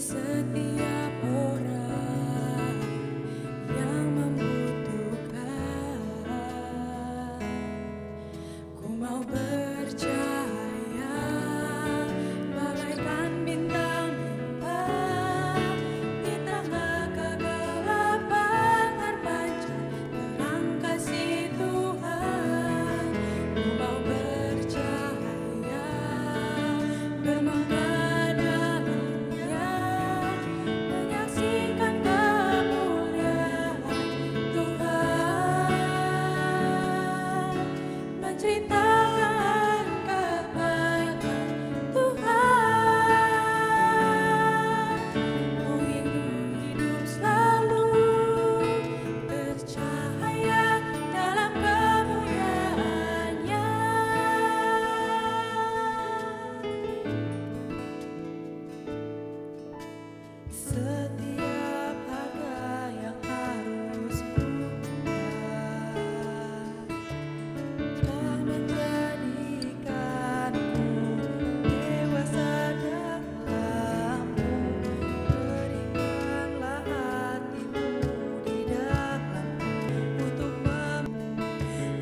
setiap orang yang membutuhkan. Ku mau bercahaya bagaikan bintang-bintang di tengah kegelapan terpancar terang kasih Tuhan. Ku mau bercahaya bermegah menyaksikan kemuliaan Tuhan, menceritakan kebaikan Tuhan. Ku ingin hidup selalu bercahaya dalam kemuliaan-Nya. Setiap harga yang harus kubayar telah menjadikanku dewasa dalam-Mu. Berikanlah hati-Mu di dalam-Mu untuk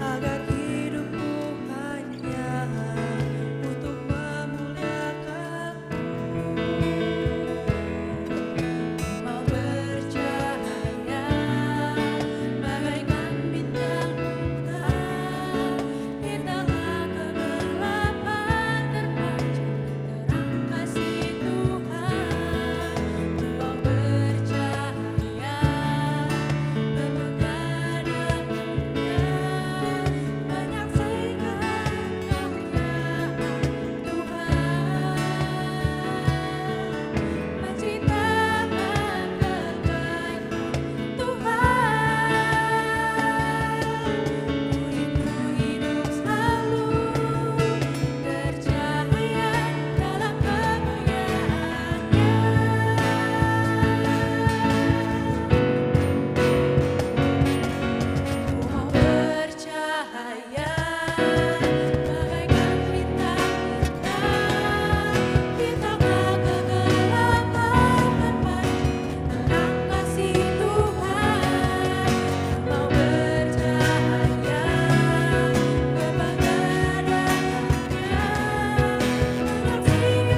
agar hidupku hanya untuk memuliakan-Mu. Mau bercahaya bagaikan bintang-bintang di tengah kegelapan terpancar terang kasih Tuhan. Ku mau bercahaya bermegah dengannya, menyaksikan kemuliaan Tuhan, menceritakan kebaikan Tuhan. Ku rindu hidup selalu bercahaya dalam kemuliaan-Nya. Ku mau bercahaya bagaikan bintang-bintang di tengah kegelapan terpancar terang kasih Tuhan. Ku mau bercahaya bermegah dengannya, menyaksikan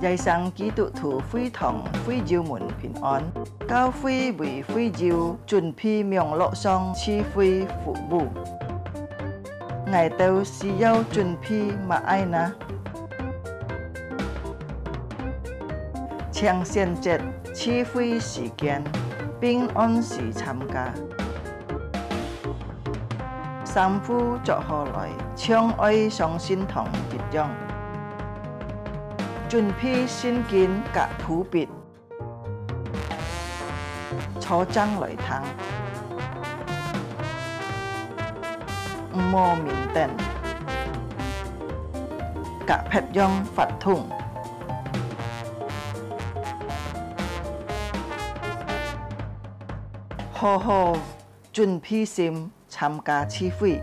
Giai sang ký tụ thủ phi thòng phi diêu mùn bình an, cao phi bùi phi diêu chuẩn phi miệng lộ song chi phi phụ bù. Ngài tâu xì yêu chuẩn phi mà ai na. Chàng xiên chết chi phi sĩ kiến, bình an sĩ tham ca. Sam phu cho họ lại, chong oi song xin thòng dịch dòng. Chuẩn phi xin kiến cả phú bịt, cho trăng lợi thắng, mô mình tên, cả phép dòng phạt thùng. Hồ hồ chuẩn phi sim tham ca chi phi,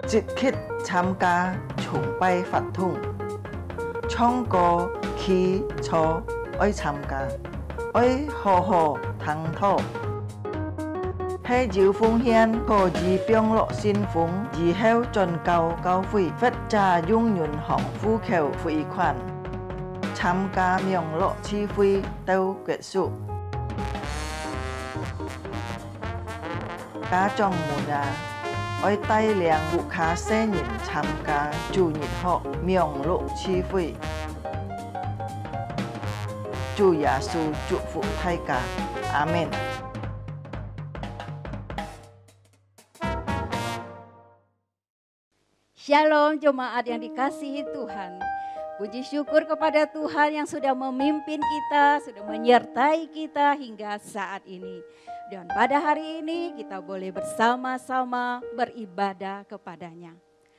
dịch khít tham ca chung bay phạt thùng. Trong có khí cho ơi tham ca, ơi hồ hồ thắng thô. Hay diệu phong hiên có gì biong lộ xin phúng, gì heo tròn cao phi, phết trà dung nhuận hỏng phu khều phi khoản. Tham ca miệng lộ chi phi tâu kết sụ. Cá trong mùa nhà, ôi tay liang vụ khá xe nhìn tham ca chủ nhịn họ miệng lộ chi phi. 主耶稣祝福大家，阿门。Shalom jemaat yang dikasihi Tuhan. Puji syukur kepada Tuhan yang sudah memimpin kita, sudah menyertai kita hingga saat ini. Dan pada hari ini kita boleh bersama-sama beribadah kepadanya.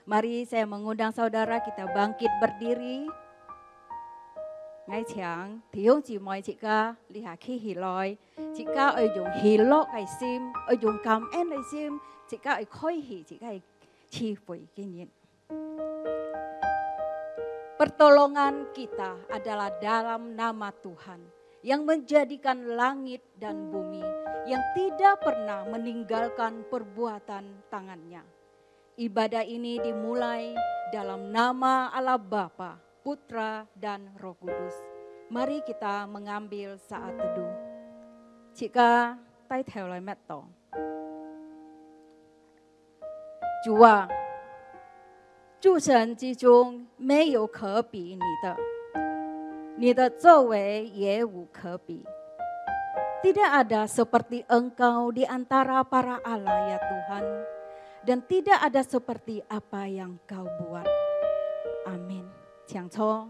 Mari saya mengundang saudara kita bangkit berdiri. Ngay chẳng thiếu chỉ mọi chị ca li hạ khi hỉ lòi chị ca ở dùng hỉ lọ cái sim ở dùng cảm ơn cái sim chị ca ở khôi hỉ chị ca chi phối cái nhìn. Pertolongan kita adalah dalam nama Tuhan yang menjadikan langit dan bumi, yang tidak pernah meninggalkan perbuatan tangannya. Ibadah ini dimulai dalam nama Allah Bapa, Putra dan Roh Kudus. Mari kita mengambil saat teduh. Jika tay theo lời mẹ tổ. Chủ啊，诸神之中没有可比你的作为也无可比。Tidak ada seperti Engkau di antara para Allah ya Tuhan. Dan tidak ada seperti apa yang Kau buat. Amin. Siang Cho,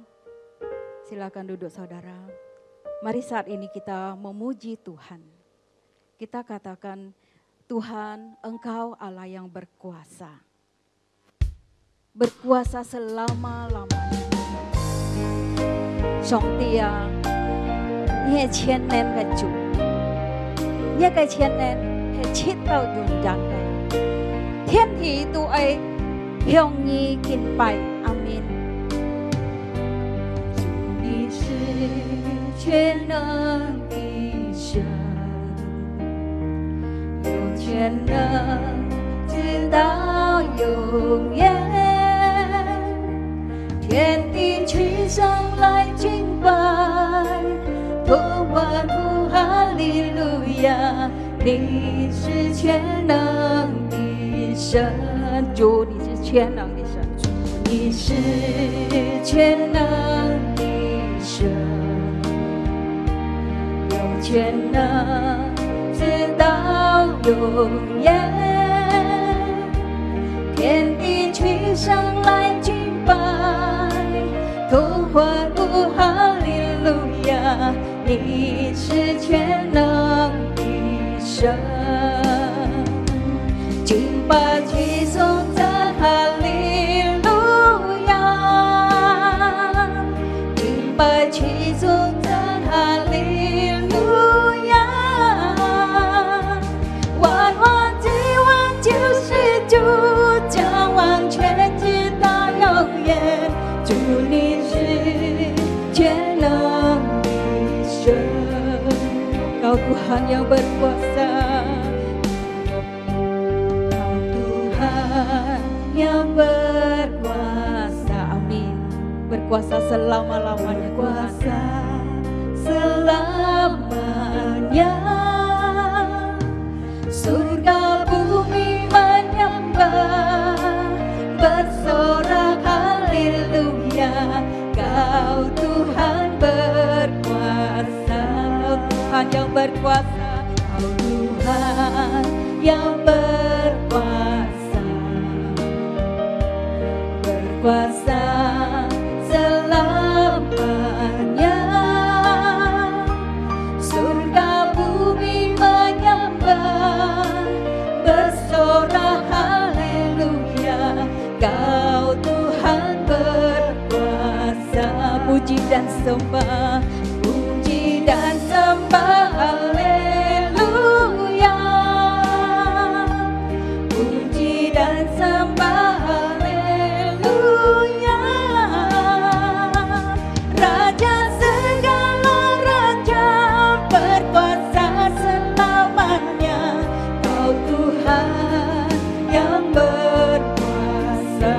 silakan duduk saudara. Mari saat ini kita memuji Tuhan. Kita katakan, Tuhan Engkau Allah yang berkuasa. Berkuasa selama-lamanya. Song Tia, Nye Chien Nen Cái Chủ, Nye Cái Chien Nen Cái Chít Tao Dùng Giang Cái. Thiên thị tu ấy Hyong Nhi Kinh Bài. Amen. 你是全能的神，有全能直到永远，天地齐上来敬拜，同欢呼哈利路亚，你是全能的神，主你是全能的神，你是全能的神，有全能直到永远，天地齐上来敬拜，同欢呼哈利路亚，你是全能的神，敬拜齐颂赞哈利路亚，敬拜齐颂赞哈利路亚，万王之王就是主，将王权直到永远，主你是全能的神， Kau Tuhan yang berkuasa. yang berkuasa, Amin. Berkuasa selama-lamanya Tuhan. berkuasa selamanya, surga bumi menyembah, bersorak haleluya, Kau Tuhan berkuasa, Tuhan yang berkuasa. Kau Tuhan yang berkuasa, berkuasa selamanya, surga bumi menyembah, bersorak haleluya, Kau Tuhan berkuasa, Puji dan sembah, puji dan sembah haleluya, puji dan sembah haleluya, Raja segala raja berkuasa selamanya, Kau Tuhan yang berkuasa,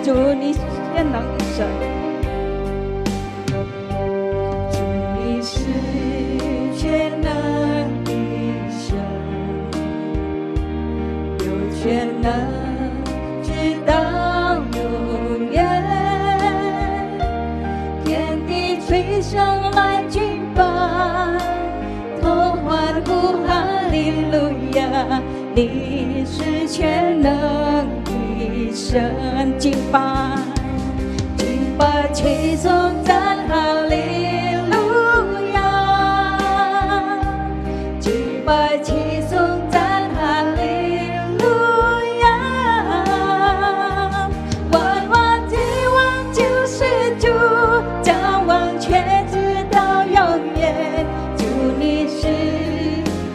主你是全能的神。你是全能的神，有全能直到永远，天地吹上来敬利路亚，你是全能的神，敬拜，敬拜，齐颂赞哈利路亚，敬拜，齐颂赞哈利路亚，万王之王就是主，将王权直到永远，主你是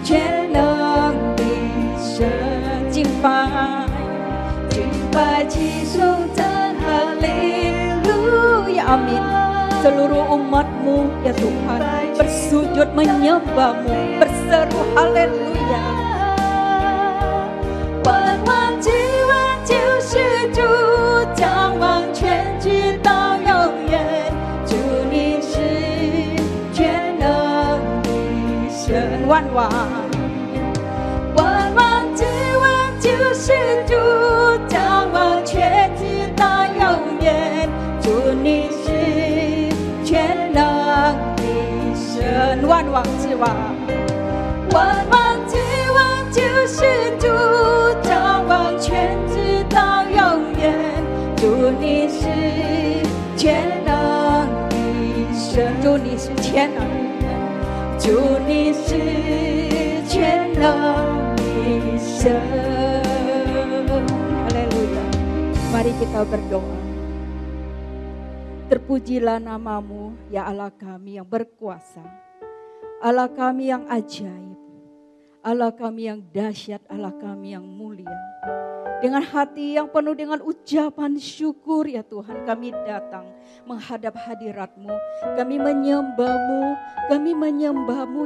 全能的神，敬拜，敬拜，齐颂赞哈利路亚，amin. Seluruh umat-Mu ya Tuhan bersujud menyembah-Mu, berseru haleluya. 万王之王就是主，将王权直到永远，主你是全能的神，万王之王就是主，将王权直到永远，主你是全能的神，万王之王，万王之王就是主，将王权直到永远，主你是全能的神，主你是全能的，主你是全能的神。Haleluya. Mari kita berdoa. Terpujilah nama-Mu, ya Allah kami yang berkuasa, Allah kami yang ajaib, Allah kami yang dahsyat, Allah kami yang mulia. Dengan hati yang penuh dengan ucapan syukur ya Tuhan, kami datang menghadap hadirat-Mu, kami menyembah-Mu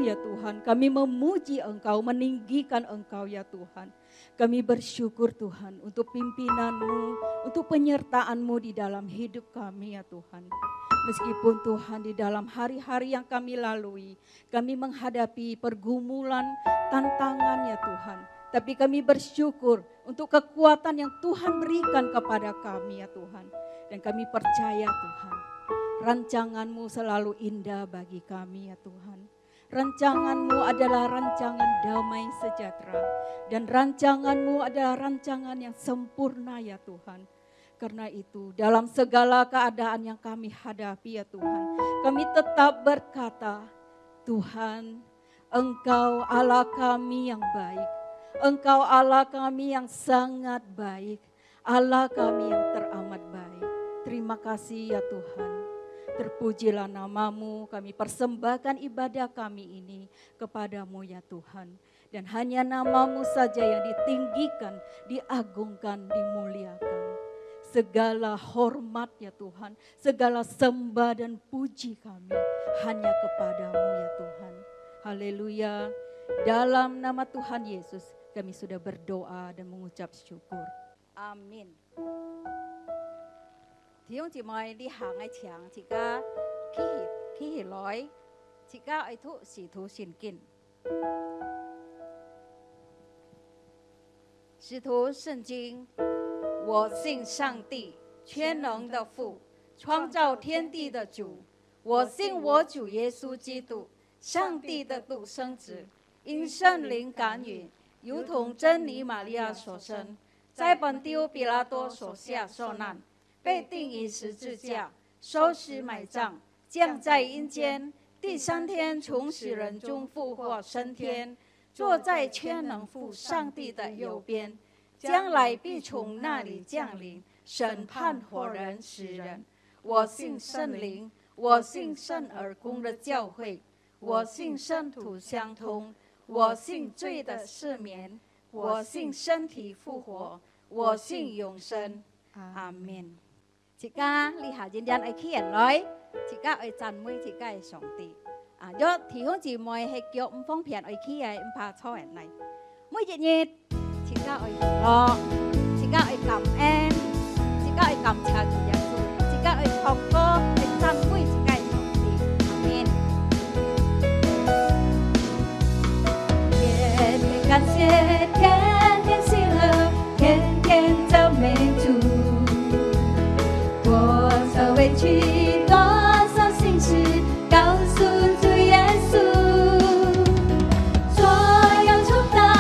ya Tuhan, kami memuji Engkau, meninggikan Engkau ya Tuhan. Kami bersyukur Tuhan untuk pimpinan-Mu, untuk penyertaan-Mu di dalam hidup kami ya Tuhan. Meskipun Tuhan di dalam hari-hari yang kami lalui, kami menghadapi pergumulan, tantangan ya Tuhan. Tapi kami bersyukur untuk kekuatan yang Tuhan berikan kepada kami ya Tuhan. Dan kami percaya Tuhan, rancangan-Mu selalu indah bagi kami ya Tuhan. Rancangan-Mu adalah rancangan damai sejahtera. Dan rancangan-Mu adalah rancangan yang sempurna ya Tuhan. Karena itu dalam segala keadaan yang kami hadapi ya Tuhan, kami tetap berkata, Tuhan, Engkau Allah kami yang baik. Engkau Allah kami yang sangat baik. Allah kami yang teramat baik. Terima kasih ya Tuhan. Terpujilah nama-Mu, kami persembahkan ibadah kami ini kepada-Mu ya Tuhan. Dan hanya nama-Mu saja yang ditinggikan, diagungkan, dimuliakan. Segala hormat ya Tuhan, segala sembah dan puji kami hanya kepada-Mu ya Tuhan. Haleluya. Dalam nama Tuhan Yesus kami sudah berdoa dan mengucap syukur. Amin. Thì ông chị mời đi hàng ai chẳng chị ca khi hỉ lối chị ca ai thụ sĩ thú xin kinh. 使徒圣经，我信上帝，全能的父，创造天地的主。我信我主耶稣基督，上帝的独生子，因圣灵感允，如同真理玛利亚所生，在本丢比拉多手下受难，被钉于十字架，受死埋葬，降在阴间，第三天从死人中复活升天，坐在全能父上帝的右边，将来必从那里降临，审判活人死人。我信圣灵，我信圣而公的教会，我信圣徒相通，我信罪的赦免，我信身体复活，我信永生。阿們。chị ca li hạ dân dân ai khiển nói chị ca ai chăn mới chị ca ai sống tì do thì không chỉ mời hay kiểu phong phiền ai khi ai phá cho em này mới chị nhiệt chị ca ai lo chị ca ai cảm em chị ca ai cảm chào chủ nhà chủ chị ca ai học cô ai chăn mới chị ca ai sống tì amen. 也感谢天天喜乐，天天赞美主。委屈多少心事告诉主耶稣，所有重担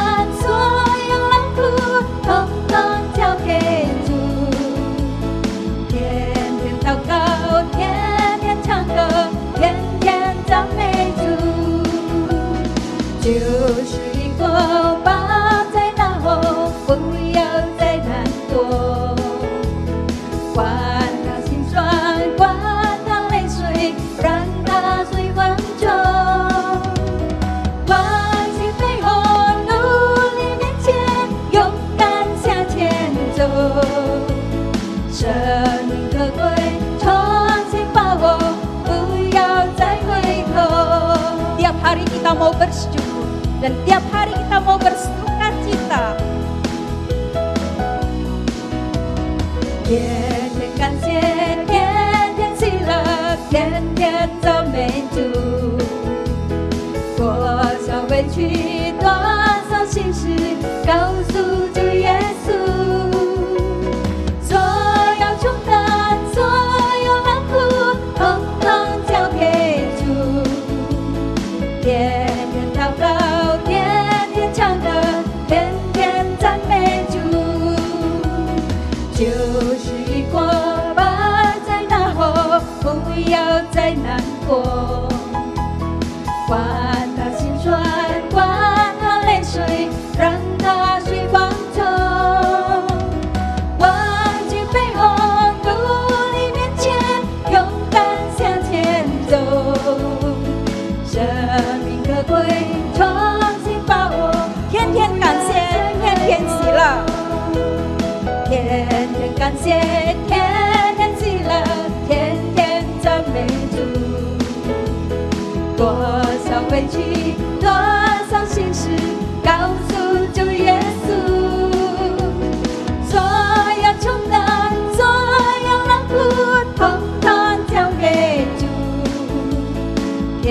hari kita mau bersyukur dan tiap hari kita mau bersuka cita. 天天感谢，天天喜乐，天天赞美主。多少委屈，多少心事，告诉主耶稣。所有重担，所有难苦，统统交给主。天天祷告，天天唱歌，天天赞美主。就是一过吧，在那后不要再难过。管他心酸，管他泪水，让他随风走。忘记背后，努力面前，勇敢向前走。生命可贵，重新把握，天天感谢，天天喜乐。天天感谢，天天喜乐，天天赞美主。多少委屈，多少心事，告诉主耶稣。所有重担，所有难苦，统统交给主。天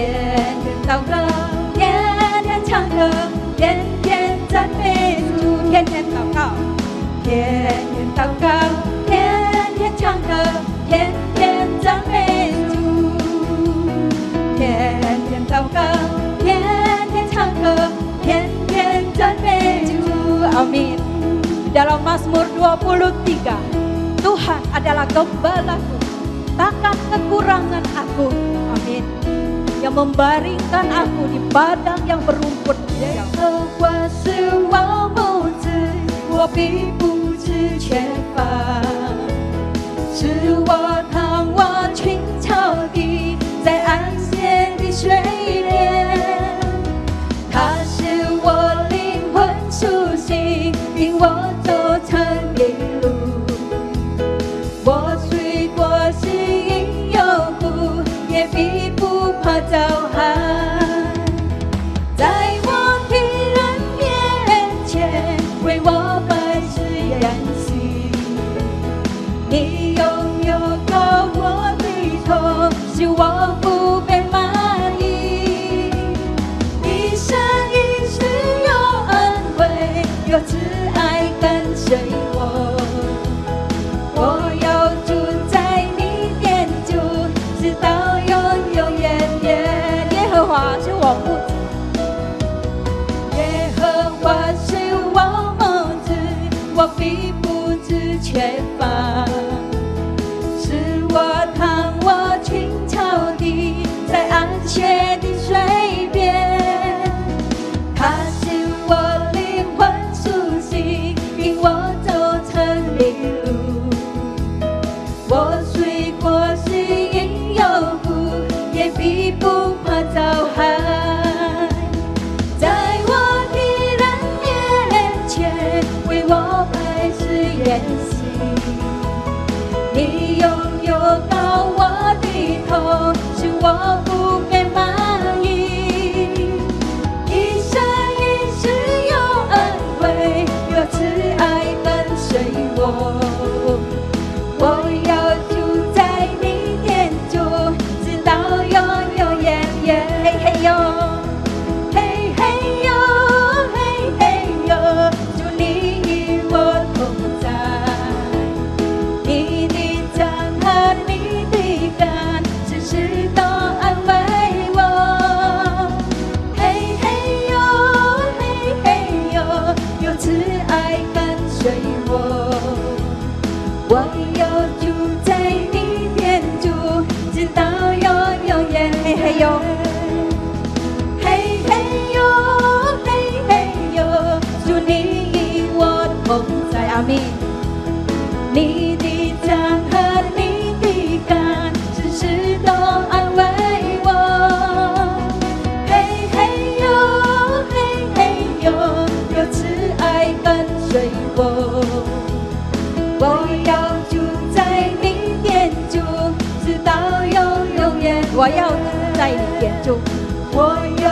天祷告，天天唱歌，天天赞美主。天天祷告，天天祷告，天天唱歌，天天赞美主。天天祷告，天天唱歌，天天赞美主. Amin. Dalam Mazmur 23, Tuhan adalah gembalaku, takkan kekurangan aku. Amin. Yang membaringkan aku di padang yang berumput hijau. 我是我牧者，我必不致缺乏，是我躺卧青草地，在安歇的水边。他是我灵魂苏醒，引我走成一路。我虽过心因有苦，也必不怕遭害。在我的人面前，为我百事演习。你拥有高我的头，使我不被满意。一生一世有恩惠，有慈爱跟随我。我要住在你殿中，直到永永远远。耶和华是我牧者，耶和华是我牧者，我必不致缺乏。是我躺卧青草地，在安歇的水边。他是我灵魂苏醒，引我走成一路。我虽过心因有苦，也必不怕遭害。在我的人面前，为我百事演习。你拥有高我的头，使我不被满意。一生一世有恩惠，有慈爱跟随我。我要住在你殿中，直到永永远远。嘿嘿哟，嘿嘿哟，嘿嘿哟，主你与我同在。你的杖和你的竿，时时都安慰我。嘿嘿哟，嘿嘿哟，有慈爱跟随我。我要住在你殿中，直到永永远。嘿嘿哟，嘿嘿哟，嘿嘿哟，主你与我同在。阿们。你的杖和你的竿，时时都安慰我。嘿嘿哟，嘿嘿哟，有慈爱跟随我。我要住在你殿中，直到永永远。我要住在你殿中，我要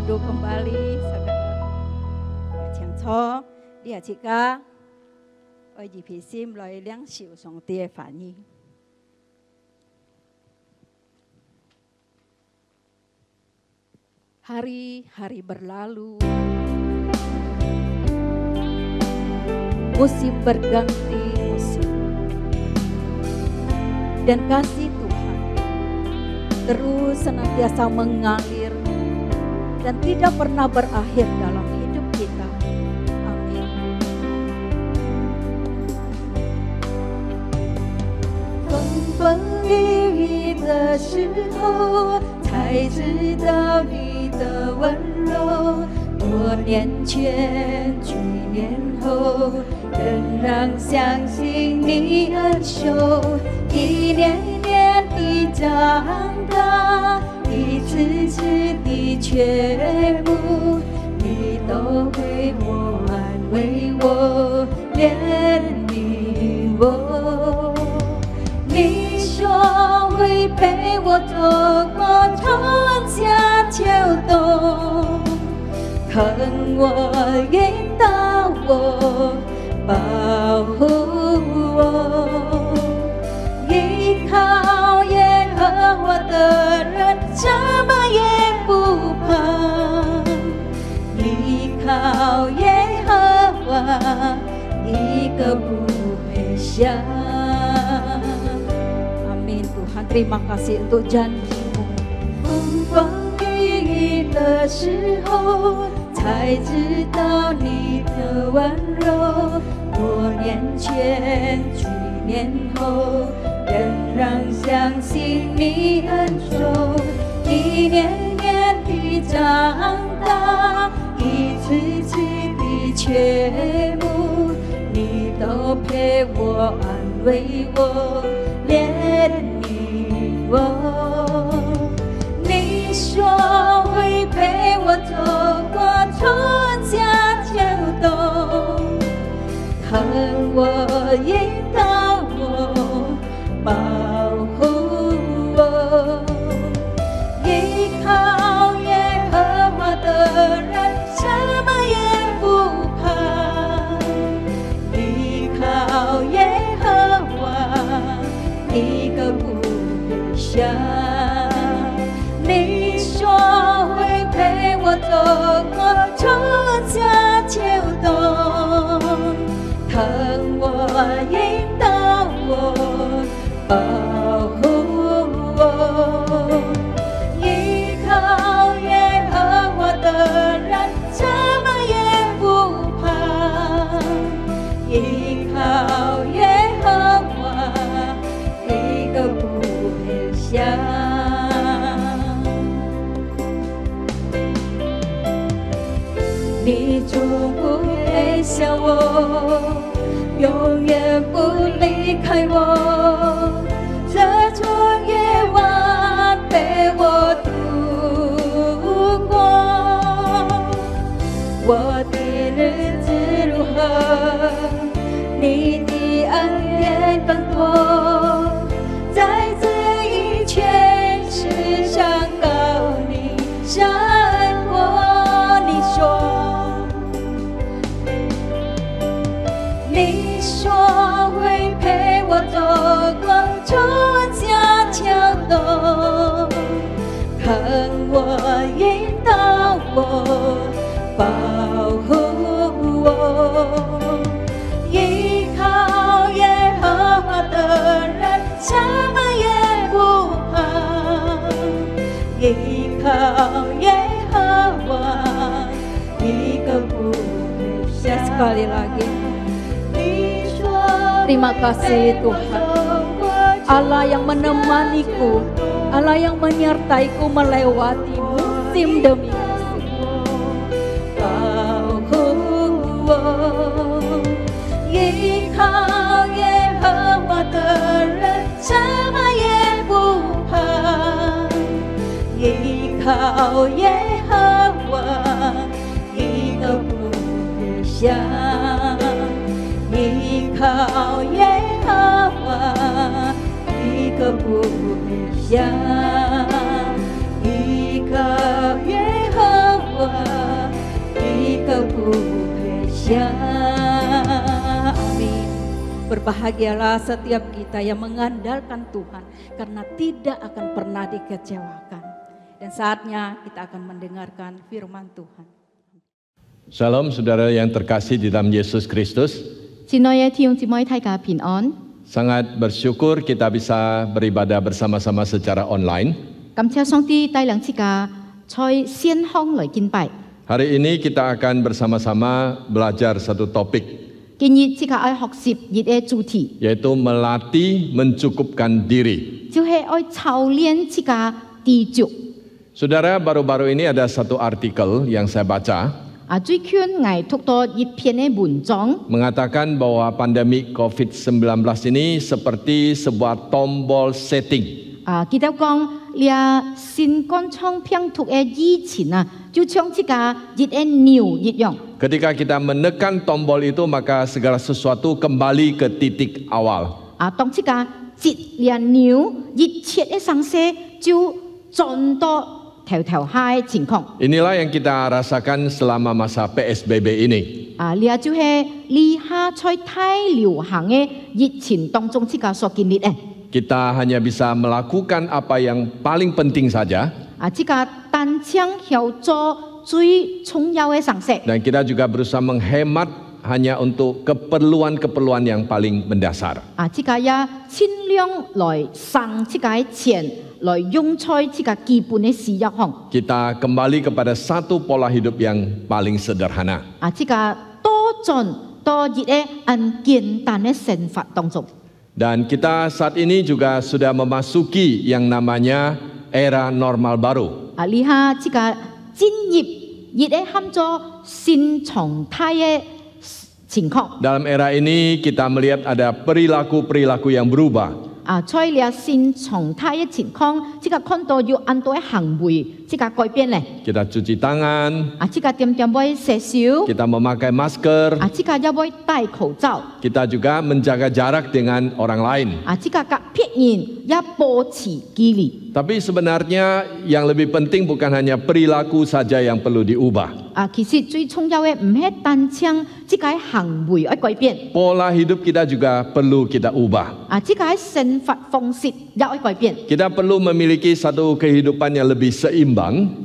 duduk kembali, saudara. Chàng cho dia jika oi ji pi sim loi liang xiu song tie phản nhi. Hari-hari berlalu, musim berganti musim, dan kasih Tuhan terus senantiasa mengalir dan tidak pernah berakhir dalam hidup kita. Amin. 风风雨雨的时候，才知道你的温柔。多年前，去年后，仍然相信你恩手。一年一年的长大，一次次的却步，你都会我安慰我，怜悯我。你说会陪我走过春夏秋冬，疼我引导我，保护我。依靠耶和华的人，什么也不怕。依靠耶和华，一个不会想。Amin Tuhan, terima kasih untuk janji-Mu. 风风雨雨的时候，才知道你的温柔。多年前，去年后，仍然相信你恩手。一年年的长大，一次次的却步，你都陪我安慰我，怜悯我。你说会陪我走过春夏秋冬，疼我引导我，保护我。依靠耶和华的人，什么也不怕。依靠耶和华，一个不会想。你说会陪我走过春夏秋冬，疼我引导我，保护我。依靠耶和华的人，什么也不怕。依靠耶和华，一个不会想。你从不会笑我，永远不离开我，这春夜晚陪我度过。我的日子如何，你的恩典更多，在这一全世上高你胜过。你说会陪我走过春夏秋冬，疼我引导我，保护我。依靠耶和华的人，什么也不怕。依靠耶和华，一个不会想。Sekali lagi. Terima kasih Tuhan, Allah yang menemaniku, Allah yang menyertaiku melewati musim demi musim. 保护我，依靠耶和华的人，什么也不怕。依靠耶和华，一个不会想。依靠耶和华，一个不会想。依靠耶和华。Berbahagialah setiap kita yang mengandalkan Tuhan, karena tidak akan pernah dikecewakan. Dan saatnya kita akan mendengarkan firman Tuhan. Shalom saudara yang terkasih di dalam Yesus Kristus. Sangat bersyukur kita bisa beribadah bersama-sama secara online. Hari ini kita akan bersama-sama belajar satu topik, yaitu melatih mencukupkan diri. Saudara, baru-baru ini ada satu artikel yang saya baca, mengatakan bahwa pandemi COVID-19 ini seperti sebuah tombol setting. Ketika kita menekan tombol itu, maka segala sesuatu kembali ke titik awal. Inilah yang kita rasakan selama masa PSBB ini. Kita hanya bisa melakukan apa yang paling penting saja. Dan kita juga berusaha menghemat hanya untuk keperluan-keperluan yang paling mendasar. Kita kembali kepada satu pola hidup yang paling sederhana. Dan kita saat ini juga sudah memasuki yang namanya era normal baru. Dalam era ini kita melihat ada perilaku-perilaku yang berubah. Kita cuci tangan, kita memakai masker, kita juga menjaga jarak dengan orang lain. Tapi sebenarnya yang lebih penting bukan hanya perilaku saja yang perlu diubah. Pola hidup kita juga perlu kita ubah. Kita perlu memiliki satu kehidupan yang lebih seimbang.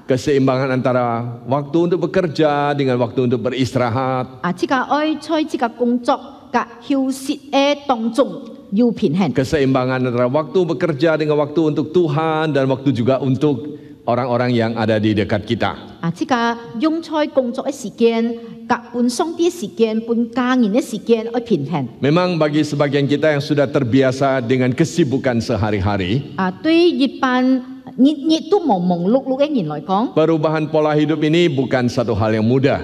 Keseimbangan antara waktu untuk bekerja dengan waktu untuk beristirahat. Keseimbangan antara waktu bekerja dengan waktu untuk Tuhan dan waktu juga untuk orang-orang yang ada di dekat kita. Memang bagi sebagian kita yang sudah terbiasa dengan kesibukan sehari-hari, perubahan pola hidup ini bukan satu hal yang mudah.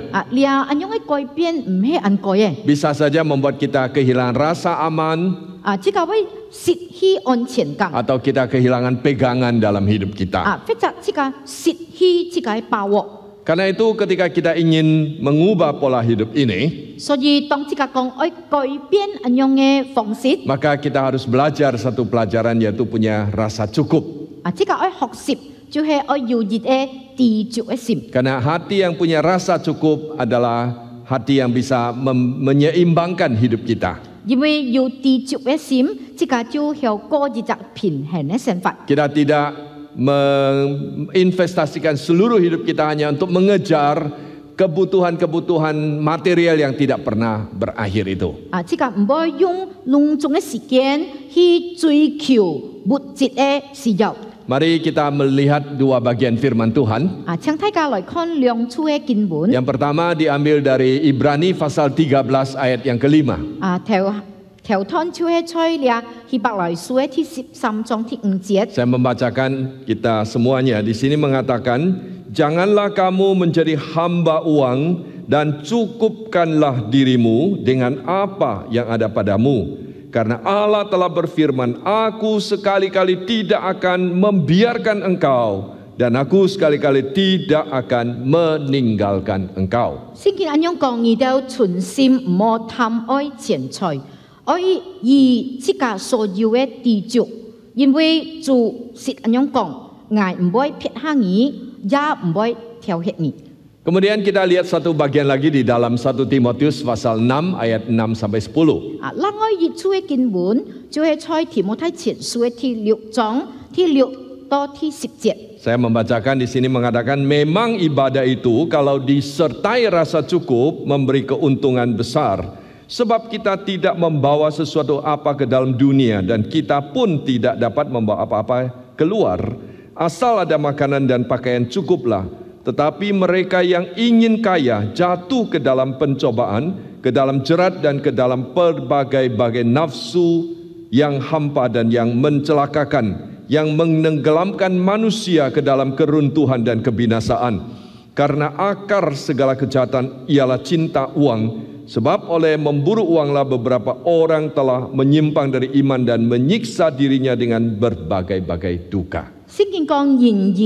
Bisa saja membuat kita kehilangan rasa aman, atau kita kehilangan pegangan dalam hidup kita. Karena itu ketika kita ingin mengubah pola hidup ini, maka kita harus belajar satu pelajaran, yaitu punya rasa cukup. Karena hati yang punya rasa cukup adalah hati yang bisa menyeimbangkan hidup kita. Kita tidak menginvestasikan seluruh hidup kita hanya untuk mengejar kebutuhan-kebutuhan material yang tidak pernah berakhir itu. Mari kita melihat dua bagian firman Tuhan. Yang pertama diambil dari Ibrani pasal 13 ayat yang kelima. Saya membacakan kita semuanya. Di sini mengatakan, janganlah kamu menjadi hamba uang dan cukupkanlah dirimu dengan apa yang ada padamu. Karena Allah telah berfirman, aku sekali-kali tidak akan membiarkan engkau dan aku sekali-kali tidak akan meninggalkan engkau. Kemudian kita lihat satu bagian lagi di dalam 1 Timotius pasal 6 ayat 6 sampai 10. 咱我熱出嘅經文就係在提摩太前書嘅第6章第6到第10節。 Saya membacakan di sini mengatakan memang ibadah itu kalau disertai rasa cukup memberi keuntungan besar. Sebab kita tidak membawa sesuatu apa ke dalam dunia dan kita pun tidak dapat membawa apa-apa keluar. Asal ada makanan dan pakaian cukuplah. Tetapi mereka yang ingin kaya jatuh ke dalam pencobaan, ke dalam jerat dan ke dalam berbagai-bagai nafsu yang hampa dan yang mencelakakan, yang menenggelamkan manusia ke dalam keruntuhan dan kebinasaan. Karena akar segala kejahatan ialah cinta uang, sebab oleh memburu uanglah beberapa orang telah menyimpang dari iman dan menyiksa dirinya dengan berbagai-bagai duka. 聖經講然而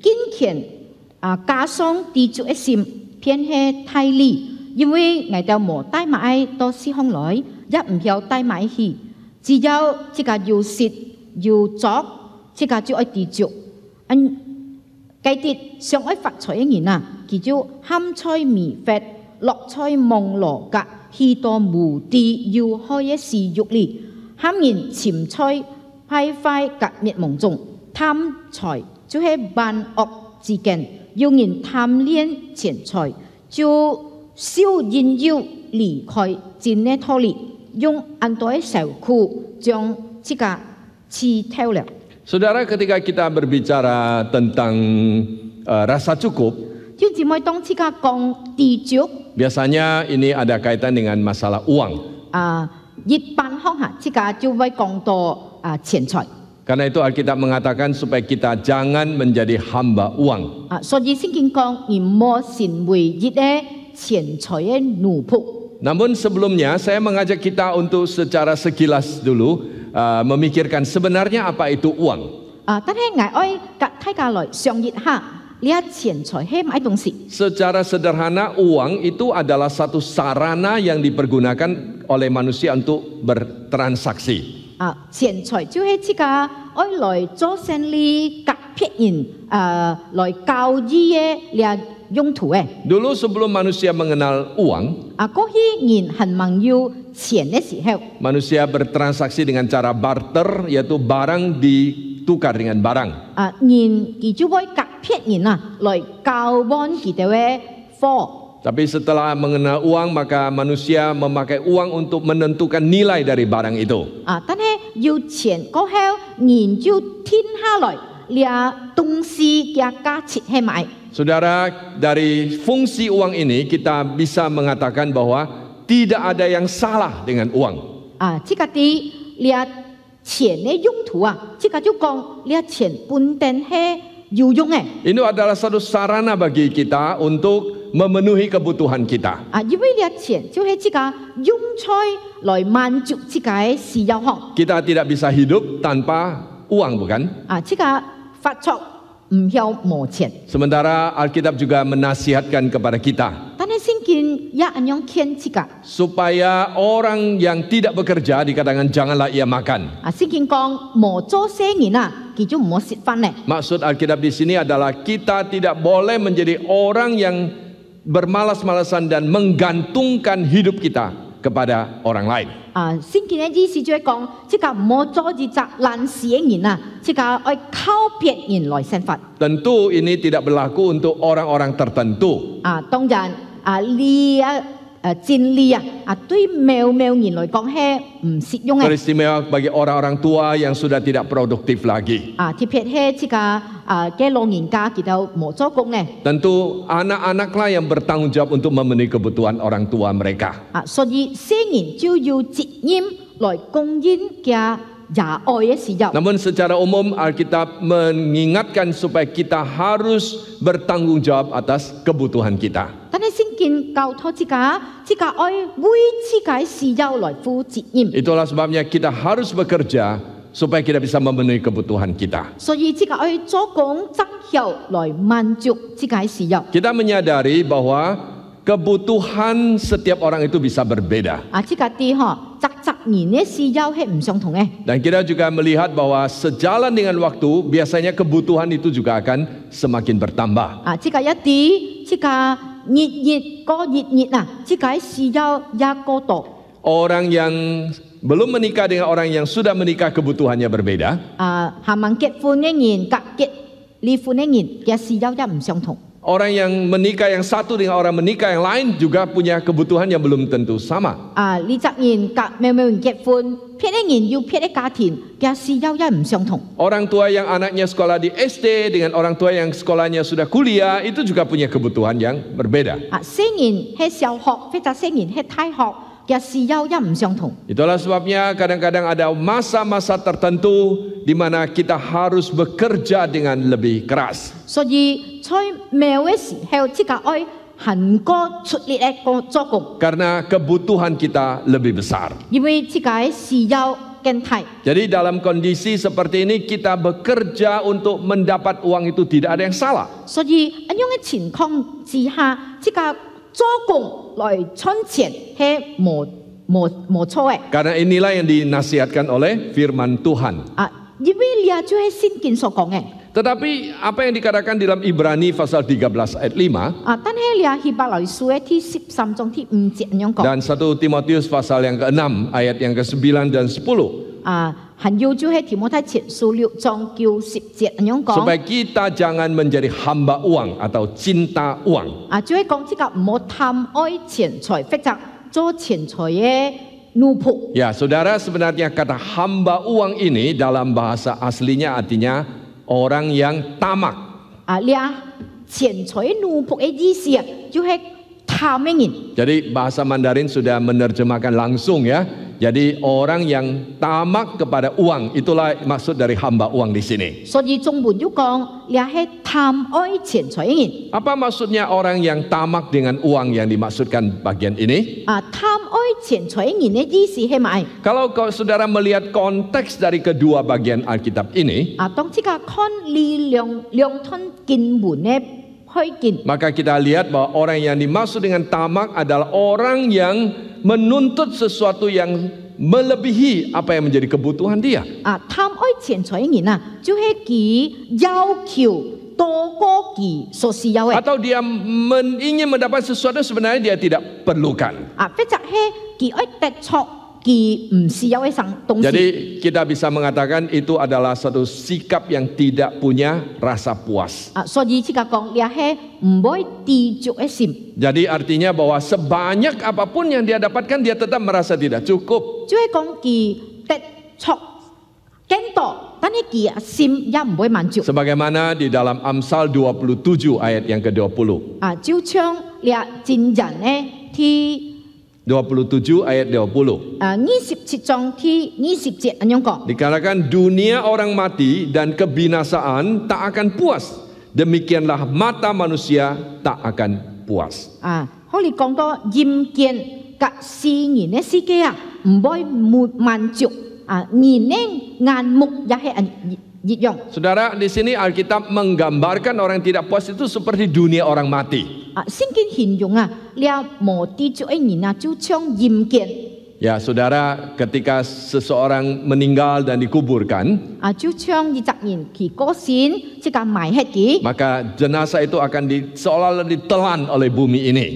堅強加上地主嘅心偏係太利，因為我哋冇帶埋到世上來，也唔要帶埋去，只有即個要蝕要作，即個就愛地主。計啲上愛發財嘅人啊，佢就貪財迷法，樂財夢羅格，許多無地要開嘅事欲里，貪人潛財敗壞革滅夢中，貪財就係萬惡之根。 有人貪戀錢財，就受引誘離開真的道理，用很多的受苦將這個刺透了。 Saudara, ketika kita berbicara tentang rasa cukup, 就姊妹當這個講地足， biasanya ini ada kaitan dengan masalah uang. 一般方下，這個就會講到錢財。 Karena itu Alkitab mengatakan supaya kita jangan menjadi hamba uang. 所以聖經講，唔好成為一個錢財嘅奴僕。 Namun sebelumnya saya mengajak kita untuk secara sekilas dulu memikirkan sebenarnya apa itu uang. 但係我愛大家來想一下，呢個錢財係乜東西？ Secara sederhana uang itu adalah satu sarana yang dipergunakan oleh manusia untuk bertransaksi. 錢財就係這個愛來做生意、夾騙人、來交易嘅呢個用途嘅。 Dulu sebelum manusia mengenal uang, 嗰啲人係問要錢嘅時候， manusia bertransaksi dengan cara barter, yaitu barang ditukar dengan barang. 人佢就會夾騙人來交換佢哋嘅貨。 Tapi setelah mengenal uang, maka manusia memakai uang untuk menentukan nilai dari barang itu. 但係要錢嗰後，人就聽下來，呢東西嘅價值係咪？ Saudara, dari fungsi uang ini kita bisa mengatakan bahwa tidak ada yang salah dengan uang. 這個啲呢錢嘅用途這個就講呢錢本身係有用嘅。 Ini adalah satu sarana bagi kita untuk memenuhi kebutuhan kita. 因為呢錢就係這個用財來滿足這個需要項。 Kita tidak bisa hidup tanpa uang, bukan? 這個發作唔要冇錢。 Sementara Alkitab juga menasihatkan kepada kita 但係聖經也一樣勸這個。 supaya orang yang tidak bekerja dikatakan janganlah ia makan. 聖經講冇做生意佢就唔好食飯咧。 Maksud Alkitab di sini adalah kita tidak boleh menjadi orang yang bermalas-malasan dan menggantungkan hidup kita kepada orang lain. 聖經嘅意思就係講，這個唔好做一隻懶事嘅人這個愛靠別人來生活。 Tentu ini tidak berlaku untuk orang-orang tertentu. 當然呢真理對某人來講係唔適用嘅。 Teristimewa bagi orang-orang tua yang sudah tidak produktif lagi. 特別係這個嘅老人家佢都冇做工嘅。 Tentu anak-anaklah yang bertanggung jawab untuk memenuhi kebutuhan orang tua mereka. 所以成人就要責任來供應嘅也愛嘅時候。 Namun secara umum Alkitab mengingatkan supaya kita harus bertanggung jawab atas kebutuhan kita. 但係聖經教導這個愛為這個需要來負責任。 Itulah sebabnya kita harus bekerja supaya kita bisa memenuhi kebutuhan kita. 所以這個愛做工爭效來滿足這個需要。 Kita menyadari bahwa kebutuhan setiap orang itu bisa berbeda. 這個啲責 Dan kita juga melihat bahwa sejalan dengan waktu biasanya kebutuhan itu juga akan semakin bertambah. Orang yang belum menikah dengan orang yang sudah menikah kebutuhannya berbeda. Orang yang menikah yang satu dengan orang menikah yang lain juga punya kebutuhan yang belum tentu sama. Orang tua yang anaknya sekolah di SD dengan orang tua yang sekolahnya sudah kuliah itu juga punya kebutuhan yang berbeda. Itulah sebabnya kadang-kadang ada masa-masa tertentu di mana kita harus bekerja dengan lebih keras. Karena kebutuhan kita lebih besar. Jadi dalam kondisi seperti ini kita bekerja untuk mendapat uang itu tidak ada yang salah. Karena inilah yang dinasihatkan oleh firman Tuhan. Tetapi apa yang dikatakan dalam Ibrani pasal 13 ayat 5 dan 1 Timotius pasal yang ke-6 ayat yang ke-9 dan 10, supaya kita jangan menjadi hamba uang atau cinta uang. Ya, saudara, sebenarnya kata hamba uang ini dalam bahasa aslinya artinya orang yang tamak. Jadi bahasa Mandarin sudah menerjemahkan langsung ya. Jadi orang yang tamak kepada uang, itulah maksud dari hamba uang di sini. Apa maksudnya orang yang tamak dengan uang yang dimaksudkan bagian ini? Kalau saudara melihat konteks dari kedua bagian Alkitab ini, maka kita lihat bahwa orang yang dimaksud dengan tamak adalah orang yang menuntut sesuatu yang melebihi apa yang menjadi kebutuhan dia. Atau dia ingin mendapat sesuatu sebenarnya dia tidak perlukan. Jadi kita bisa mengatakan itu adalah satu sikap yang tidak punya rasa puas. Jadi artinya bahwa sebanyak apapun yang dia dapatkan dia tetap merasa tidak cukup. Sebagaimana di dalam Amsal 27 ayat yang ke-20. 27 ayat 20. Dikatakan dunia orang mati dan kebinasaan tak akan puas. Demikianlah mata manusia tak akan puas. Saudara, di sini Alkitab menggambarkan orang yang tidak puas itu seperti dunia orang mati. Ya, saudara, ketika seseorang meninggal dan dikuburkan, maka jenazah itu akan seolah-olah ditelan oleh bumi ini.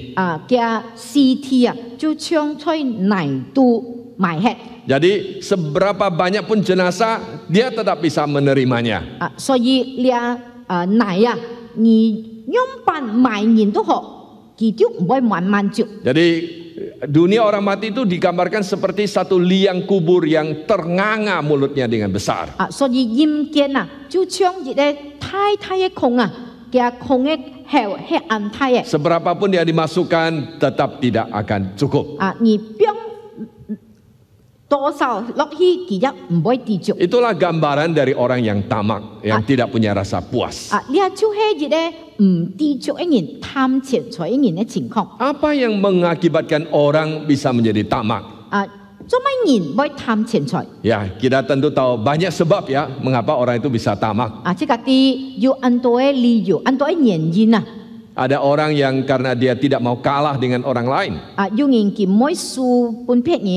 Jadi seberapa banyak pun jenazah dia tetap bisa menerimanya. Jadi dunia orang mati itu digambarkan seperti satu liang kubur yang ternganga mulutnya dengan besar. Seberapapun dia dimasukkan tetap tidak akan cukup. Itulah gambaran dari orang yang tamak, yang tidak punya rasa puas. Apa yang mengakibatkan orang bisa menjadi tamak? Ya, kita tentu tahu banyak sebab ya mengapa orang itu bisa tamak. Ada orang yang karena dia tidak mau kalah dengan orang lain.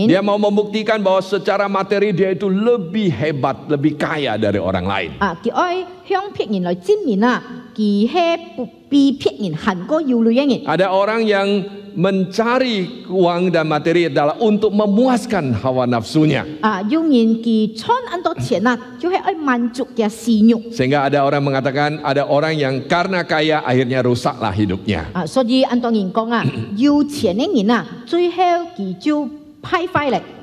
Dia mau membuktikan bahwa secara materi dia itu lebih hebat, lebih kaya dari orang lain. Ada orang yang mencari uang dan materi adalah untuk memuaskan hawa nafsunya. Sehingga ada orang mengatakan ada orang yang karena kaya akhirnya rusaklah hidupnya.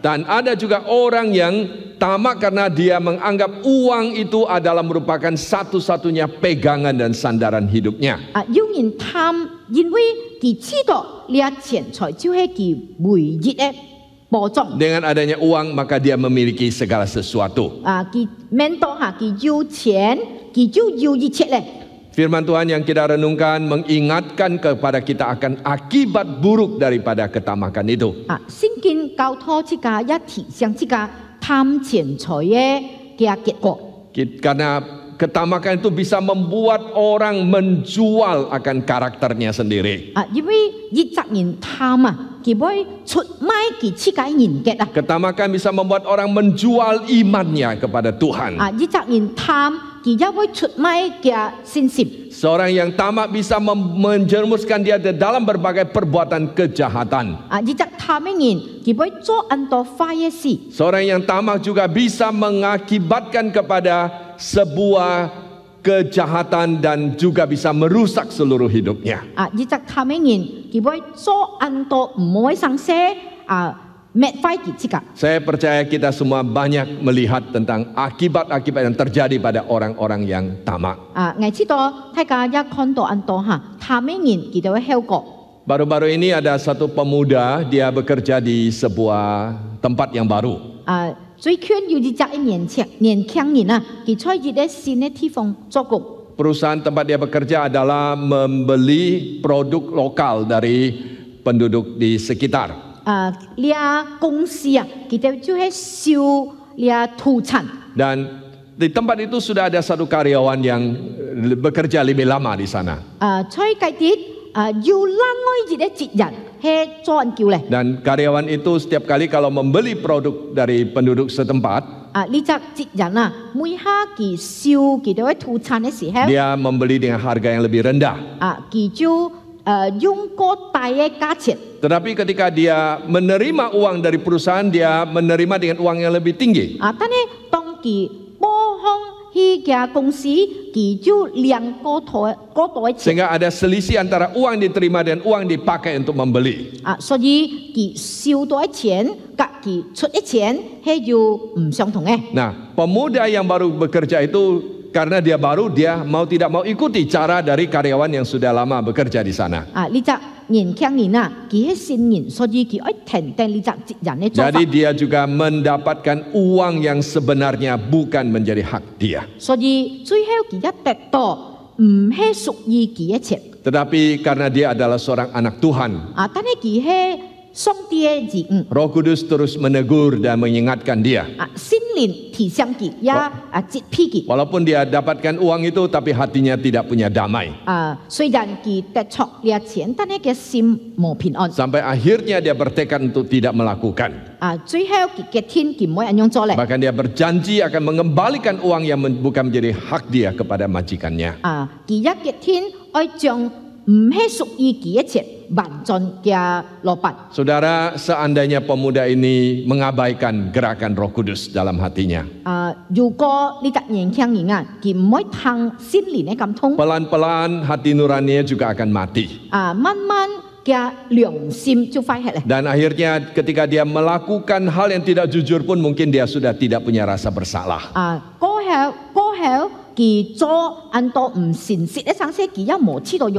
Dan ada juga orang yang tamak karena dia menganggap uang itu adalah merupakan satu-satunya pegangan dan sandaran hidupnya. Dengan adanya uang maka dia memiliki segala sesuatu. Firman Tuhan yang kita renungkan mengingatkan kepada kita akan akibat buruk daripada ketamakan itu. Karena ketamakan itu bisa membuat orang menjual akan karakternya sendiri. Ketamakan bisa membuat orang menjual imannya kepada Tuhan. Seorang yang tamak bisa menjerumuskan dia dalam berbagai perbuatan kejahatan. Seorang yang tamak juga bisa mengakibatkan kepada sebuah kejahatan dan juga bisa merusak seluruh hidupnya. Saya percaya kita semua banyak melihat tentang akibat-akibat yang terjadi pada orang-orang yang tamak. Baru-baru ini ada satu pemuda, dia bekerja di sebuah tempat yang baru. Perusahaan tempat dia bekerja adalah membeli produk lokal dari penduduk di sekitar. Dan di tempat itu sudah ada satu karyawan yang bekerja lebih lama di sana. Dan karyawan itu setiap kali kalau membeli produk dari penduduk setempat, dia membeli dengan harga yang lebih rendah. Tetapi ketika dia menerima uang dari perusahaan, dia menerima dengan uang yang lebih tinggi. Sehingga ada selisih antara uang diterima dan uang dipakai untuk membeli. Nah, pemuda yang baru bekerja itu karena dia baru, dia mau tidak mau ikuti cara dari karyawan yang sudah lama bekerja di sana. Jadi dia juga mendapatkan uang yang sebenarnya bukan menjadi hak dia. Tetapi karena dia adalah seorang anak Tuhan, Roh Kudus terus menegur dan mengingatkan dia. Walaupun dia dapatkan uang itu, tapi hatinya tidak punya damai. Sampai akhirnya dia bertekad untuk tidak melakukan. Bahkan dia berjanji akan mengembalikan uang yang bukan menjadi hak dia kepada majikannya. Saudara, seandainya pemuda ini mengabaikan gerakan Roh Kudus dalam hatinya, pelan-pelan hati nuraninya juga akan mati. Dan akhirnya ketika dia melakukan hal yang tidak jujur pun mungkin dia sudah tidak punya rasa bersalah.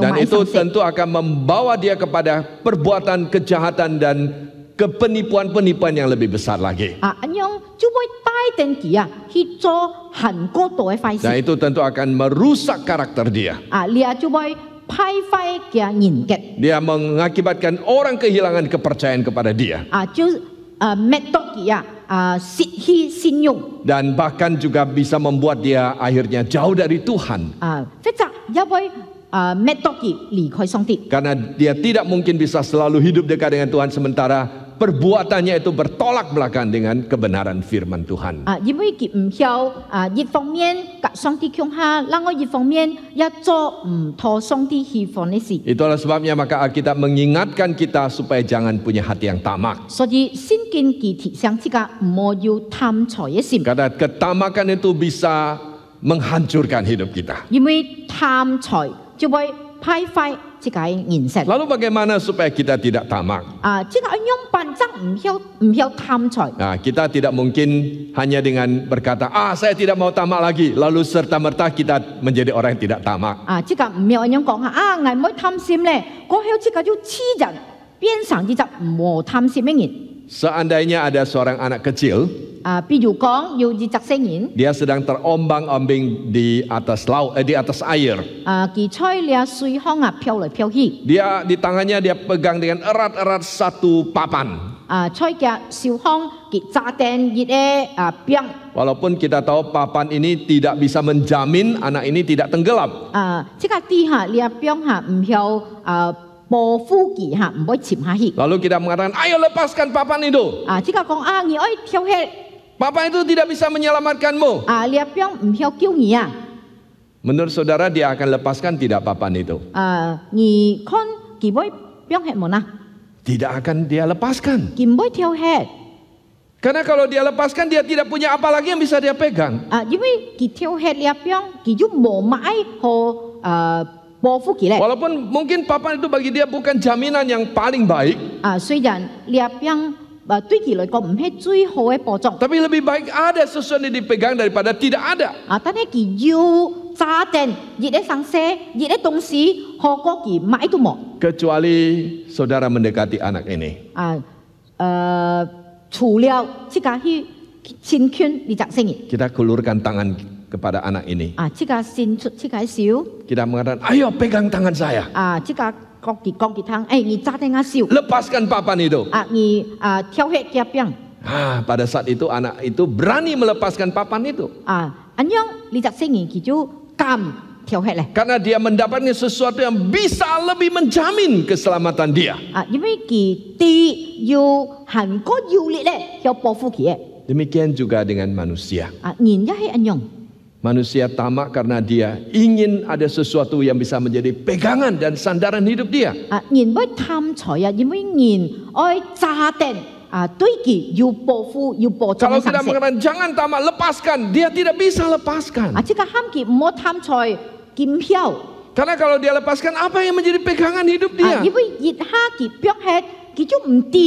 Dan itu tentu akan membawa dia kepada perbuatan kejahatan dan kepenipuan-penipuan yang lebih besar lagi. Dan itu tentu akan merusak karakter dia. Dia mengakibatkan orang kehilangan kepercayaan kepada dia. Dan bahkan juga bisa membuat dia akhirnya jauh dari Tuhan. 滅多佢離開上帝。 Karena dia tidak mungkin bisa selalu hidup dekat dengan Tuhan sementara perbuatannya itu bertolak belakang dengan kebenaran firman Tuhan. 因為佢唔曉一方面甲上帝強下，另外一方面要做唔妥上帝喜歡嘅事。 Itulah sebabnya maka Alkitab mengingatkan kita supaya jangan punya hati yang tamak. 所以聖經佢提醒自家唔好要貪財嘅心， Karena ketamakan itu bisa menghancurkan hidup kita. 因為貪財就會破壞自己人生。 Lalu bagaimana supaya kita tidak tamak? 這個用辦則唔曉貪財。 Nah, kita tidak mungkin hanya dengan berkata, saya tidak mau tamak lagi, lalu serta-merta kita menjadi orang yang tidak tamak. 這個唔係咁講下，我唔好貪心咧，過後這個要黐人，變成呢隻唔貪心嘅人。 Seandainya ada seorang anak kecil, 譬如講要呢隻聲人， dia sedang terombang-ambing di atas laut, di atas air. 佢吹咧水腔飄來飄去， Dia di tangannya dia pegang dengan erat-erat satu papan. 吹嘅小腔佢炸定熱嘅冰， Walaupun kita tahu papan ini tidak bisa menjamin anak ini tidak tenggelam. 這個地下咧冰下唔曉保護佢嚇，唔會潛下去。 Lalu kita mengatakan, ayo lepaskan papan itu. 這個講你可以跳起， Papan itu tidak bisa menyelamatkanmu. 咧冰唔曉救你啊。 Menurut saudara dia akan lepaskan tidak papan itu? 你看佢會冰起冇啊？ Tidak akan dia lepaskan. 佢唔會跳起。 Karena kalau dia lepaskan dia tidak punya apa lagi yang bisa dia pegang. 因為佢跳起咧冰，佢就冇買好保護佢咧。 Walaupun mungkin papan itu bagi dia bukan jaminan yang paling baik, 雖然咧冰對佢嚟講唔係最好嘅保障， tapi lebih baik ada sesuatu yang dipegang daripada tidak ada. 但係佢要炸定熱嘅上車，熱嘅東西，好過佢買都冇。 Kecuali saudara mendekati anak ini. 除了這個去親近呢隻聲人， Kita hulurkan tangan kepada anak ini. 這個伸出這個手， Kita mengatakan, ayo pegang tangan saya. 這個講佢聽，你炸定下手， Lepaskan papan itu. 你跳起嘅冰， Pada saat itu anak itu berani melepaskan papan itu. 咁樣呢隻聲人佢就敢跳起嚟。 Karena dia mendapatkan sesuatu yang bisa lebih menjamin keselamatan dia. 因為佢哋要行過要力咧，要保護佢嘅。 Demikian juga dengan manusia. 人一係咁樣， Manusia tamak karena dia ingin ada sesuatu yang bisa menjadi pegangan dan sandaran hidup dia. 人會貪財因為人愛炸定對佢要保護要保障 Kalau 嘅 kita 神色。 mengatakan jangan tamak, lepaskan, dia tidak bisa lepaskan. 這個喊佢唔好貪財見票， Karena kalau dia lepaskan, apa yang menjadi pegangan hidup dia? 因為熱下佢表現，佢就唔知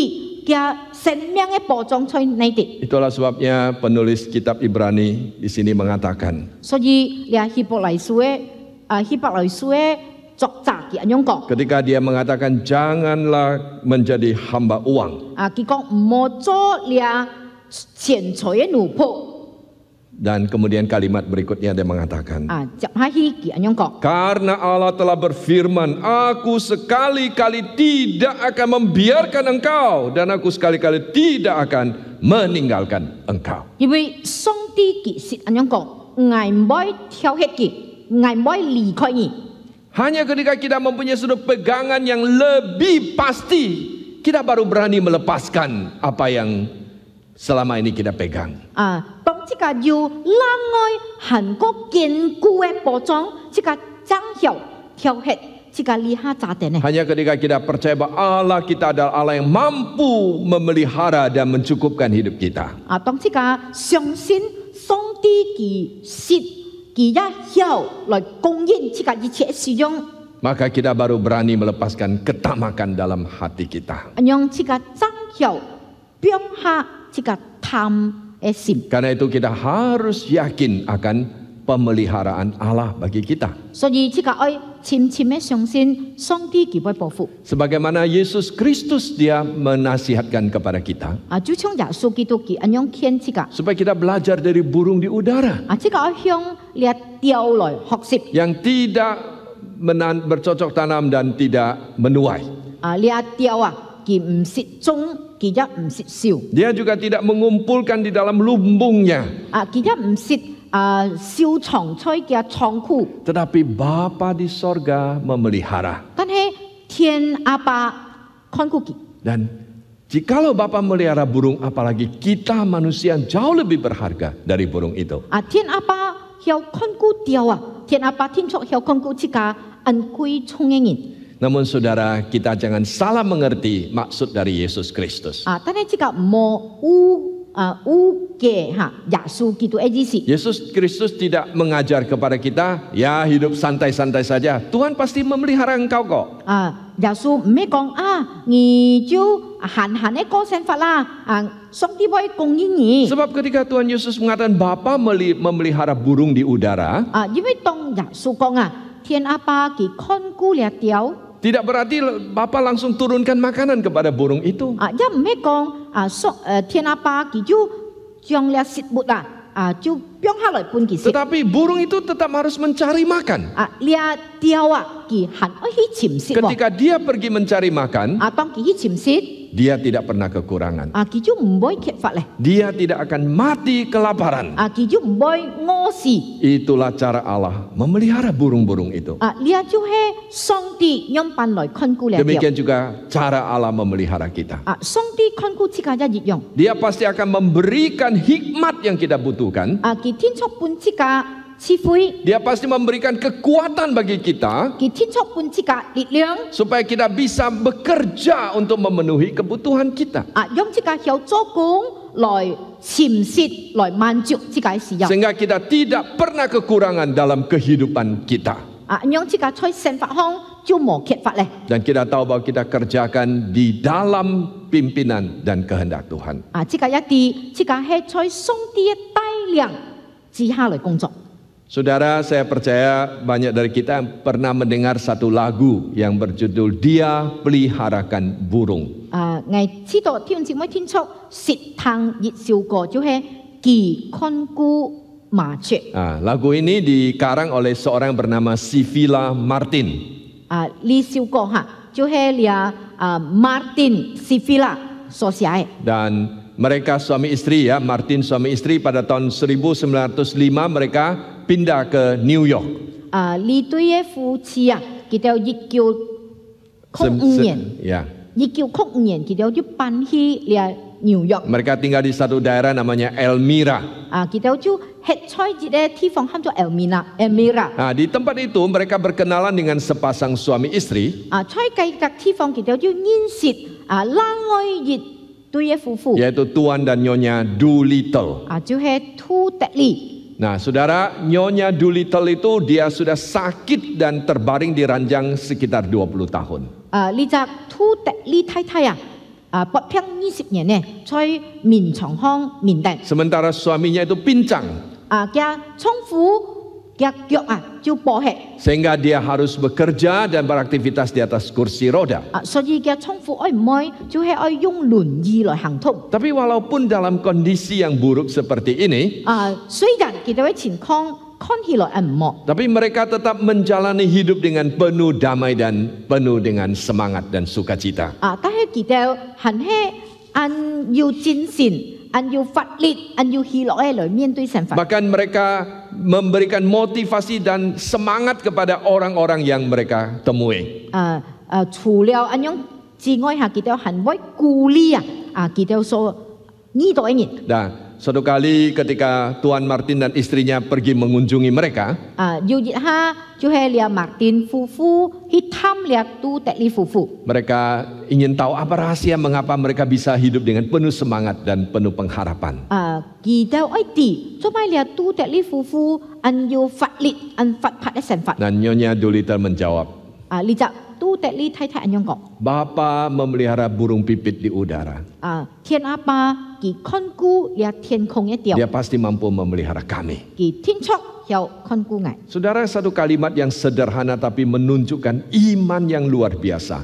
嘅生命嘅保障在哪啲。 Itulah sebabnya penulis kitab Ibrani di sini mengatakan, 所以你希伯來書嘅作者佢咁樣講。 ketika dia mengatakan janganlah menjadi hamba uang, 佢講唔好做了錢財嘅奴僕。 dan kemudian kalimat berikutnya dia mengatakan, 接下去佢咁樣講。 karena Allah telah berfirman, aku sekali-kali tidak akan membiarkan engkau dan aku sekali-kali tidak akan meninggalkan engkau. 因為上帝佢是咁樣講，我唔會挑起佢，我唔會離開你。 Hanya ketika kita mempunyai sudut pegangan yang lebih pasti, kita baru berani melepaskan apa yang selama ini kita pegang. 當這個要讓我行過堅固嘅保障，這個將要挑起這個離下炸彈呢？ Hanya ketika kita percaya bahwa Allah kita adalah Allah yang mampu memelihara dan mencukupkan hidup kita. 當這個相信上帝佢是佢一要來供應這個一切使用， Maka kita baru berani melepaskan ketamakan dalam hati kita. 讓這個將要表下這個貪嘅心。 Karena itu kita harus yakin akan pemeliharaan Allah bagi kita. 所以這個愛深深嘅相信上帝佢會保護。 Sebagaimana Yesus Kristus dia menasihatkan kepada kita, 就像耶穌基督佢咁樣勸這個， supaya kita belajar dari burung di udara 這個愛向你調來學習。 yang tidak bercocok tanam dan tidak menuai. 你調佢唔是種，佢一唔是笑， Dia juga tidak mengumpulkan di dalam lumbungnya. 佢一唔是收藏在嘅倉庫， Tetapi Bapa di sorga memelihara. 但係天阿爸看顧佢。 Dan jikalau Bapa melihara burung, apalagi kita manusia yang jauh lebih berharga dari burung itu. 天阿爸要看顧掉天阿爸天出要看顧自家恩貴聰嘅人。 Namun saudara, kita jangan salah mengerti maksud dari Yesus Kristus. 但係自家冇嘅耶穌基督嘅意思。 Yesus Kristus tidak mengajar kepada kita, ya hidup santai-santai saja. Tuhan pasti memelihara engkau kok. 耶穌唔係講你就閒閒嘅過生活啦，上帝會供應你。 Sebab ketika Tuhan Yesus mengatakan Bapa memelihara burung di udara, 因為當耶穌講天阿爸佢看顧了掉。 tidak berarti Bapa langsung turunkan makanan kepada burung itu. 一唔係講天阿爸佢就將了食物就變下來半件食。 Tetapi burung itu tetap harus mencari makan. 了掉佢行去尋食。 Ketika dia pergi mencari makan, 當佢去尋食。 dia tidak pernah kekurangan. 佢就唔會缺乏咧。 Dia tidak akan mati kelaparan. 佢就唔會餓死。 Itulah cara Allah memelihara burung-burung itu. 呢就係上帝用辦來看顧了。 Demikian juga cara Allah memelihara kita. 上帝看顧自家一樣。 Dia pasti akan memberikan hikmat yang kita butuhkan. 佢天出本自家智慧。 Dia pasti memberikan kekuatan bagi kita 佢天出本自家力量。 supaya kita bisa bekerja untuk memenuhi kebutuhan kita. 用自家有做工來潛食來滿足自家嘅需要。 Sehingga kita tidak pernah kekurangan dalam kehidupan kita. 用自家在生活中就冇缺乏咧。 Dan kita tahu bahwa kita kerjakan di dalam pimpinan dan kehendak Tuhan. 自家一啲，自家係在上帝嘅帶領之下嚟工作。 Saudara, saya percaya banyak dari kita yang pernah mendengar satu lagu yang berjudul Dia Peliharakan Burung. 我知道天姊妹天出舌탕熱笑過，就係佢看顧麻雀。 Lagu ini dikarang oleh seorang bernama Sivila Martin. 呢首歌就係Martin Sivila 所寫嘅。 Dan mereka suami istri ya, Martin suami istri pada tahun 1905 mereka pindah ke New York. 呢對嘅夫妻佢哋1905年。 Ya. 1905年佢哋就搬去紐約。 Mereka tinggal di satu daerah namanya Elmira. 佢哋就喺在一個地方叫做 Elmira。 Di tempat itu mereka berkenalan dengan sepasang suami istri. 在個地方佢哋就認識兩愛熱對嘅夫婦。 Yaitu Tuan dan Nyonya Doolittle. 就係杜德利。 Nah, saudara, Nyonya Doolittle itu dia sudah sakit dan terbaring di ranjang sekitar 20 tahun. 呢隻杜德利太太不平20年呢，在眠床上面頂。 Sementara suaminya itu pincang. 嘅丈夫嘅腳就跛起。 Sehingga dia harus bekerja dan beraktivitas di atas kursi roda. 所以嘅丈夫愛唔愛就係愛用輪椅來行通。 Tapi walaupun dalam kondisi yang buruk seperti ini, 雖然佢哋嘅情況看起來唔好， tapi mereka tetap menjalani hidup dengan penuh damai dan penuh dengan semangat dan sukacita. 但係佢哋係按要精神、按要發力、按要喜樂來面對生活。 Bahkan mereka memberikan motivasi dan semangat kepada orang-orang yang mereka temui. 除了按樣之外，佢哋係會鼓勵佢哋所遇到嘅人。 Nah, suatu kali ketika Tuan Martin dan istrinya pergi mengunjungi mereka, 有一下就係Martin 夫婦去探杜德利夫婦。 mereka ingin tahu apa rahasia mengapa mereka bisa hidup dengan penuh semangat dan penuh pengharapan. 佢哋愛啲做咩杜德利夫婦按要發力、按發拍嘅生活。 Dan Nyonya Doolittle menjawab, 呢隻杜德利太太按樣講。 Bapa memelihara burung pipit di udara. 天阿爸佢看顧天空嘅鳥， Dia pasti mampu memelihara kami. 佢天出有看顧我。 Saudara, satu kalimat yang sederhana tapi menunjukkan iman yang luar biasa.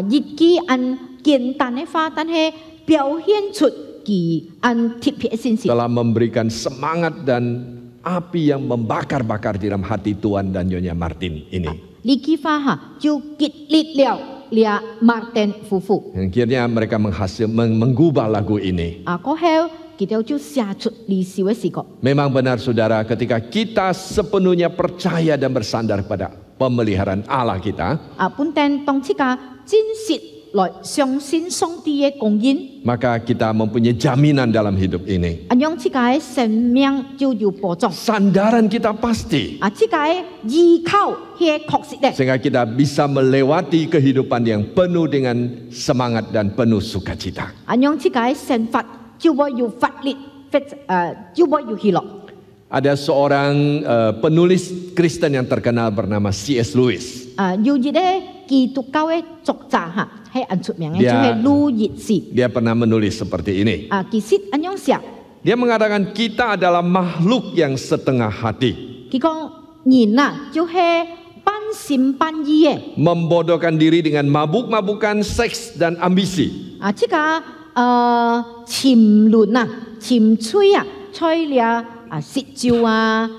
一句按簡單嘅話，但係表現出佢按特別嘅信息。 Telah memberikan semangat dan api yang membakar-bakar di dalam hati Tuan dan Nyonya Martin ini. 呢句話就激勵了Martin 夫婦。 Akhirnya mereka mengubah lagu ini. 過後佢佢哋就寫出離愁嘅詩歌。 Memang benar saudara, ketika kita sepenuhnya percaya dan bersandar pada pemeliharaan Allah kita, 本定當自家真實來相信上帝嘅供應， maka kita mempunyai jaminan dalam hidup ini. 讓自家嘅生命就有保障。 Sandaran kita pasti, 自家嘅依靠係確實嘅， sehingga kita bisa melewati kehidupan yang penuh dengan semangat dan penuh sukacita. 讓自家嘅生活就會有法律，就會有喜樂。 Ada seorang penulis Kristen yang terkenal bernama C.S. Lewis. 有一個基督教嘅作者嚇，係很出名嘅， Dia- 就係路易斯。 Dia pernah menulis seperti ini. 其實咁樣寫， Dia mengatakan kita adalah makhluk yang setengah hati, 佢講人啊，就係半心半意嘅。 membodohkan diri dengan mabuk-mabukan seks dan ambisi. 即個潛論啊、潛吹啊、吹了舌照啊、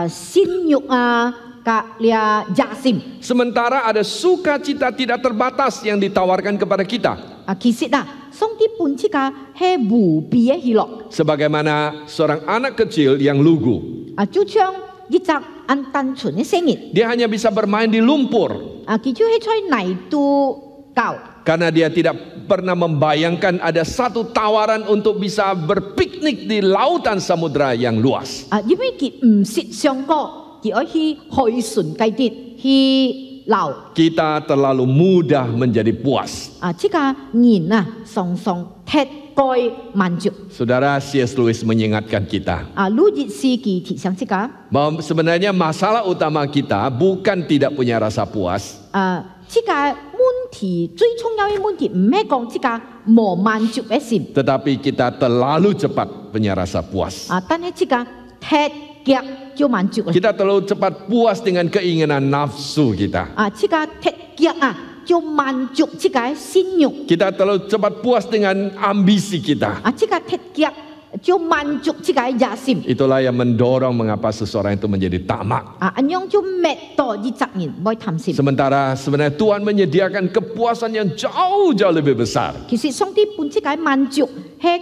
性慾啊、甲了野心。 Sementara ada sukacita tidak terbatas yang ditawarkan kepada kita. 其實上帝本這個係無比嘅喜樂。 Sebagaimana seorang anak kecil yang lugu. 就像一隻很單純嘅聲音， Dia hanya bisa bermain di lumpur 佢就係吹泥都教。 karena dia tidak pernah membayangkan ada satu tawaran untuk bisa berpiknik di lautan samudra yang luas. 因為佢唔識上過，佢可以去船計啲去撈。 Kita terlalu mudah menjadi puas. 這個人常常鐵蓋滿足。 Saudara, C.S. Lewis mengingatkan kita 路易斯佢提醒這個。 bahwa sebenarnya masalah utama kita bukan tidak punya rasa puas, 這個問題最重要嘅問題唔係講這個冇滿足嘅心， tetapi kita terlalu cepat punya rasa puas. 但係這個鐵腳就滿足啦。 Kita terlalu cepat puas dengan keinginan nafsu kita. 這個鐵腳就滿足這個心慾， Kita terlalu cepat puas dengan ambisi kita. 這個鐵腳就滿足這個野心。 Itulah yang mendorong mengapa seseorang itu menjadi tamak. 咁樣就滅到一隻人唔會貪心。 Sementara sebenarnya Tuhan menyediakan kepuasan yang jauh-jauh lebih besar, 其實上帝本這個滿足係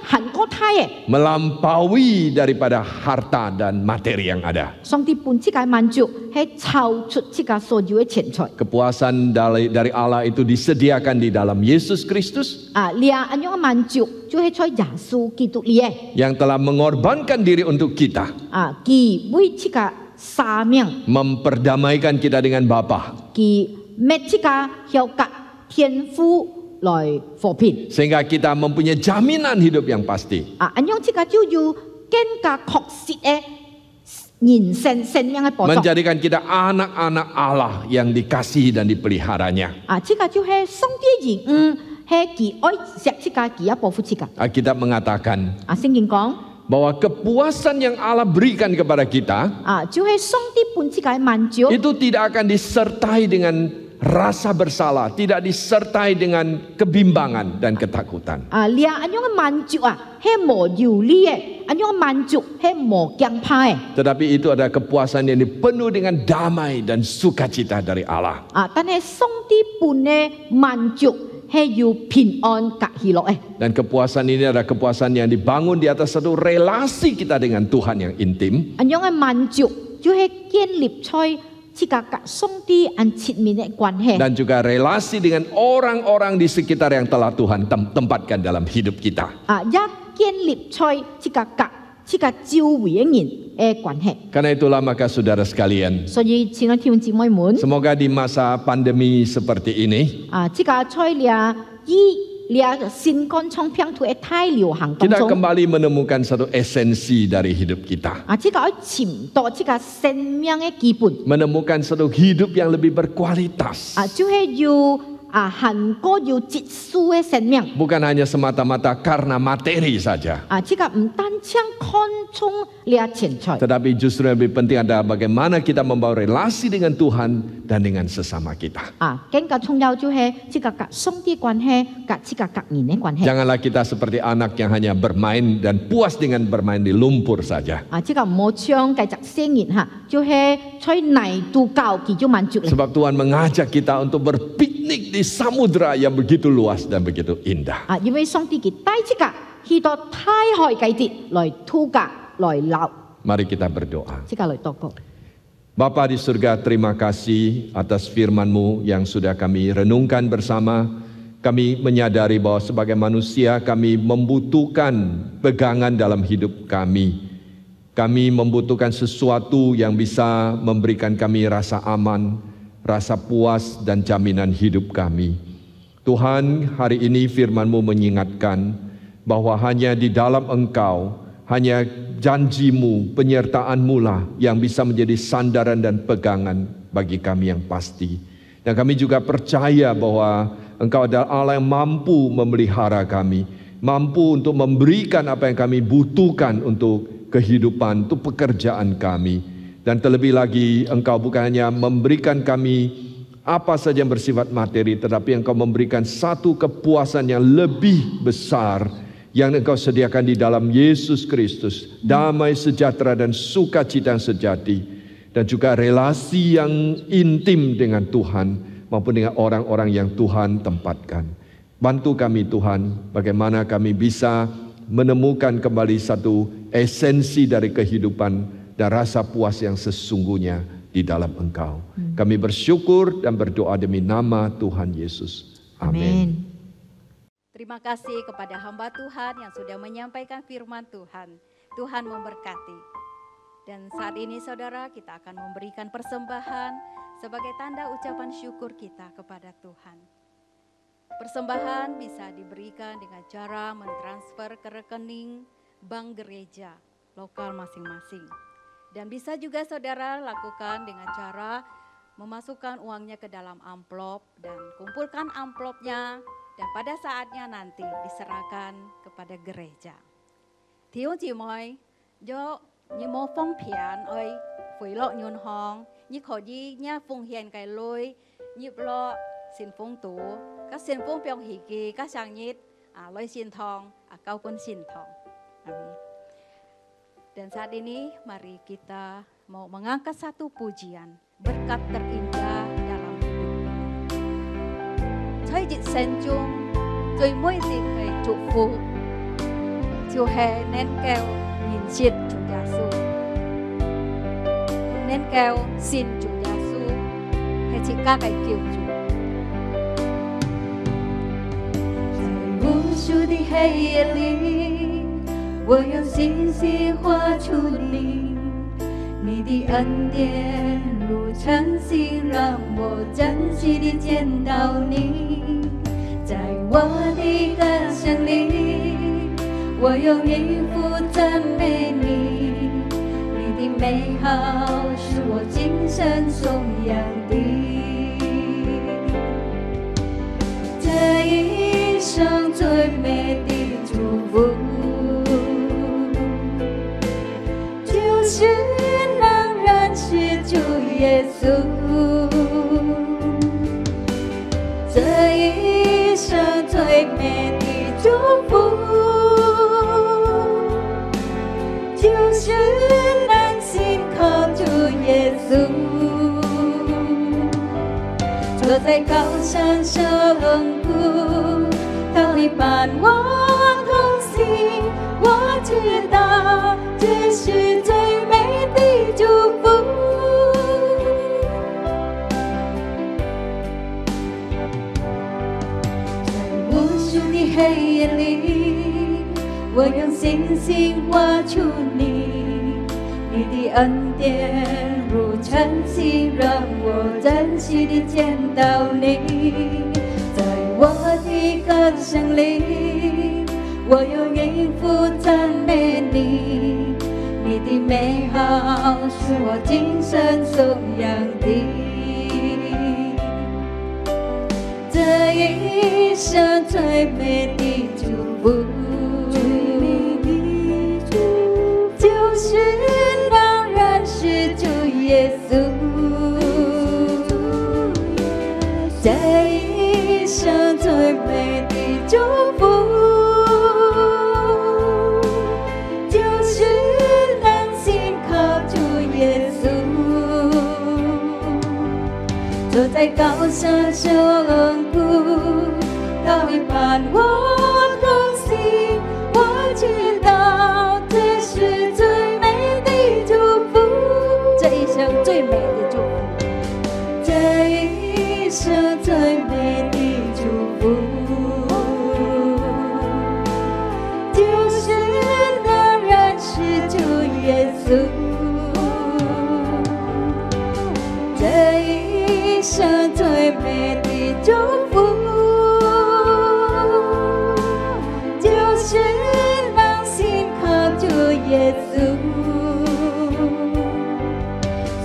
很高態嘅， melampaui daripada harta dan materi yang ada. 上帝本這個滿足係超出這個所有嘅錢財。 Kepuasan dari Allah itu disediakan di dalam Yesus Kristus 你咁樣嘅滿足就係在耶穌基督裏嘅。 yang telah mengorbankan diri untuk kita, 佢為這個生命， memperdamaikan kita dengan Bapa, 佢滅這個向甲天父來和平。 sehingga kita mempunyai jaminan hidup yang pasti. 咁樣這個就要更加確實嘅人生命嘅保障。 Menjadikan kita anak-anak Allah yang dikasihi dan dipeliharanya. 這個就係上帝人係佢愛錫這個，佢要保護這個。 Alkitab mengatakan 聖經講， bahwa kepuasan yang Allah berikan kepada kita 就係上帝本這個滿足， itu tidak akan disertai dengan rasa bersalah, tidak disertai dengan kebimbangan dan ketakutan. 你咁樣嘅滿足係冇有理嘅，咁樣嘅滿足係冇驚怕嘅。 Tetapi itu adalah kepuasan yang dipenuhi dengan damai dan sukacita dari Allah. 但係上帝本嘅滿足係要平安及喜樂嘅。 Dan kepuasan ini adalah kepuasan yang dibangun di atas satu relasi kita dengan Tuhan yang intim. 咁樣嘅滿足就係建立在這個及上帝很親密嘅關係， Dan juga relasi dengan orang-orang di sekitar yang telah Tuhan tempatkan dalam hidup kita. 也建立在這個及這個周圍嘅人嘅關係。 Karena itulah maka saudara sekalian, 所以親愛弟兄姊妹們， semoga di masa pandemi seperti ini 這個在新冠狀病毒嘅大流行當 kita 中， kembali menemukan satu esensi dari hidup kita. 這個要尋到這個生命嘅基本， Menemukan satu hidup yang lebih berkualitas. 就係要很高要質素嘅生命。 Bukan hanya semata-mata karena materi saja. 這個唔單止看重了錢財， Tetapi justru yang lebih penting adalah bagaimana kita membawa relasi dengan Tuhan dan dengan sesama kita. 更加重要就係這個及上帝關係及這個及人嘅關係。 Janganlah kita seperti anak yang hanya bermain dan puas dengan bermain di lumpur saja. 這個唔好唱繼續聲言嚇，就係在泥度教佢就滿足啦。 Sebab Tuhan mengajak kita untuk berpiknik di samudra yang begitu luas dan begitu indah. 因為上帝佢帶這個去到大海季節來土格來流。 Mari kita berdoa. 即刻來禱告。 Bapa di surga, terima kasih atas firman-Mu yang sudah kami renungkan bersama. Kami menyadari bahwa sebagai manusia kami membutuhkan pegangan dalam hidup kami. Kami membutuhkan sesuatu yang bisa memberikan kami rasa aman, rasa puas dan jaminan hidup kami. Tuhan, hari ini firman-Mu mengingatkan bahwa hanya di dalam Engkau, hanya janji-Mu, penyertaan-Mu lah yang bisa menjadi sandaran dan pegangan bagi kami yang pasti. Dan kami juga percaya bahwa Engkau adalah Allah yang mampu memelihara kami, mampu untuk memberikan apa yang kami butuhkan untuk kehidupan, untuk pekerjaan kami. Dan terlebih lagi Engkau bukan hanya memberikan kami apa saja yang bersifat materi, tetapi Engkau memberikan satu kepuasan yang lebih besar yang Engkau sediakan di dalam Yesus Kristus, damai sejahtera dan sukacita yang sejati, dan juga relasi yang intim dengan Tuhan maupun dengan orang-orang yang Tuhan tempatkan. Bantu kami Tuhan, bagaimana kami bisa menemukan kembali satu esensi dari kehidupan dan rasa puas yang sesungguhnya di dalam Engkau. Kami bersyukur dan berdoa demi nama Tuhan Yesus. Amin. Terima kasih kepada hamba Tuhan yang sudah menyampaikan firman Tuhan. Tuhan memberkati. Dan saat ini saudara, kita akan memberikan persembahan sebagai tanda ucapan syukur kita kepada Tuhan. Persembahan bisa diberikan dengan cara mentransfer ke rekening bank gereja lokal masing-masing. Dan bisa juga saudara lakukan dengan cara memasukkan uangnya ke dalam amplop dan kumpulkan amplopnya. Dan pada saatnya nanti diserahkan kepada gereja. Thiếu chị mọi, do như mô phong phiền ơi, phủi lộ nhuôn hong, như khổ di nha phung hiền cái lôi, như lo xin phong tú, các xin phong biong hỷ kỳ, các sang nhít, lôi xin thong, kau pun xin thong. Amin. Dan saat ini mari kita mau mengangkat satu pujian, berkat terindah dalam hidup ini. Thời dịch sen chung, rồi mỗi dịp ngày trụ phụ, chiều hè nén keo nhìn chiết chủ Giêsu, nén keo xin chủ Giêsu, hay chỉ ca cái kiểu chủ. 无数的黑夜里，我用星星画出你，你的恩典如晨曦，让我珍惜地见到你。在我的歌声里，我用音符赞美你，你的美好是我今生颂扬的。这一生最美的祝福，就是能认识主耶稣。这一生最美的祝福，就是能信靠主耶稣。坐在高山上谷，他会伴我同行。我知道这是最美的祝福。在无数的黑夜里，我用星星画出你，你的恩典如晨曦，让我珍惜地见到你。在我的歌声里，我用音符赞美你，你的美好是我今生颂扬的。这一生最美的祝福，就是能认识主耶稣。这一生最美的祝福，就是能信靠主耶稣。坐在高山上谷，他会伴我同行。我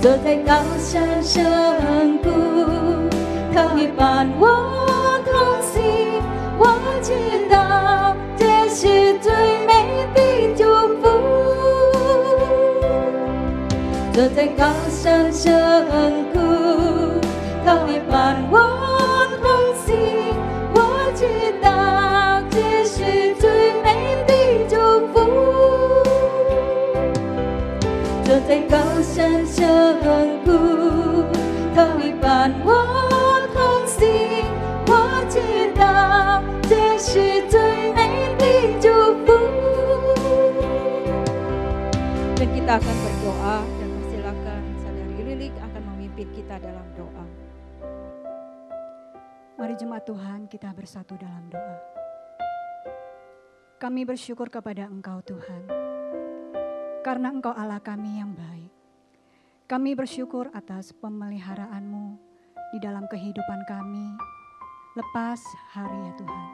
坐在高山深谷，他会伴我同行。我知道这是最美的祝福。坐在高山深谷，他会伴我同行。我知道这是最美的祝福。坐在高山深谷，他会伴我同行。我知道这是最美的祝福。Dan kita akan berdoa dan persilakan saudari Lilik akan memimpin kita dalam doa. Mari jemaat Tuhan kita bersatu dalam doa. Kami bersyukur kepada Engkau Tuhan, karena Engkau Allah kami yang baik. Kami bersyukur atas pemeliharaan-Mu di dalam kehidupan kami lepas hari ya Tuhan.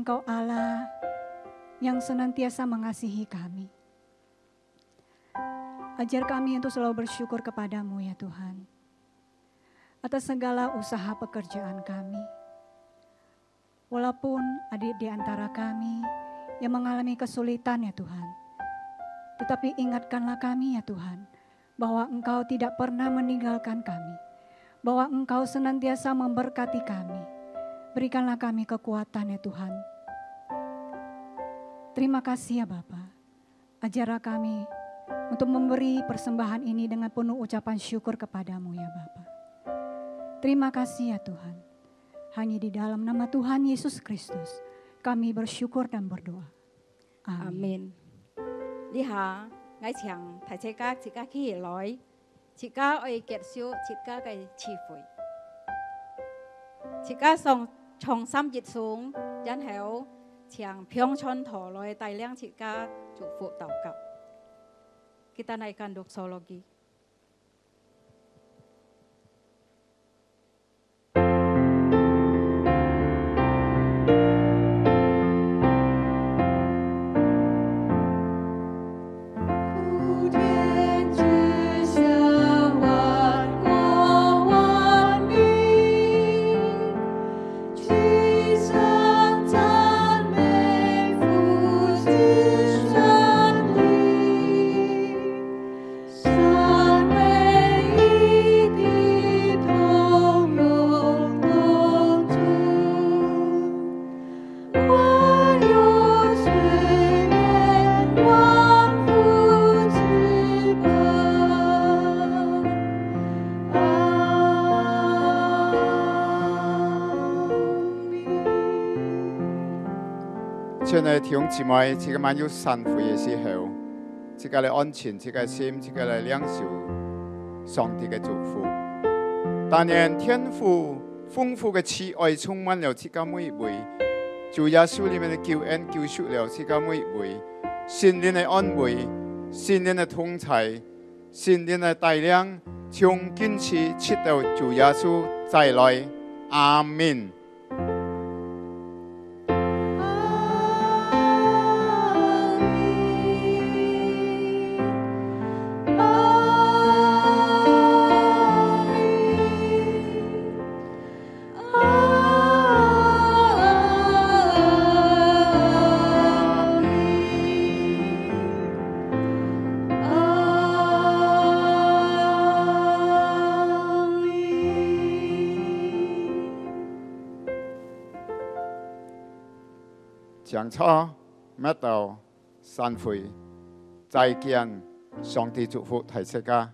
Engkau Allah yang senantiasa mengasihi kami. Ajar kami untuk selalu bersyukur kepadamu ya Tuhan, atas segala usaha pekerjaan kami. Walaupun ada di antara kami yang mengalami kesulitan ya Tuhan, tetapi ingatkanlah kami ya Tuhan, bahwa Engkau tidak pernah meninggalkan kami, bahwa Engkau senantiasa memberkati kami. Berikanlah kami kekuatan ya Tuhan. Terima kasih ya Bapa. Ajarlah kami untuk memberi persembahan ini dengan penuh ucapan syukur kepadamu ya Bapa. Terima kasih ya Tuhan. Hanya di dalam nama Tuhan Yesus Kristus kami bersyukur dan berdoa. Amin. Liha, ngay chàng thầy chế các chị các khi lối, chị các ơi kiệt siêu, chị các cái chi phối. Chị các song trong xăm dịch xuống, dân héo chàng phiong chon thổ lối tài liang chị các chủ phụ tàu cặp. Kita naikkan doksologi.亲爱的弟兄姊妹，这个晚有散会的时候，这个来安全，这个心，这个来领受上帝的祝福。但愿天父丰富的慈爱充满了这个每位，主耶稣里面的救恩救赎了这个每位，心灵的安慰，心灵的同在，心灵的带领，从今时直到主耶稣再来，阿门。讲错，麦到散会，再见，上帝祝福大家。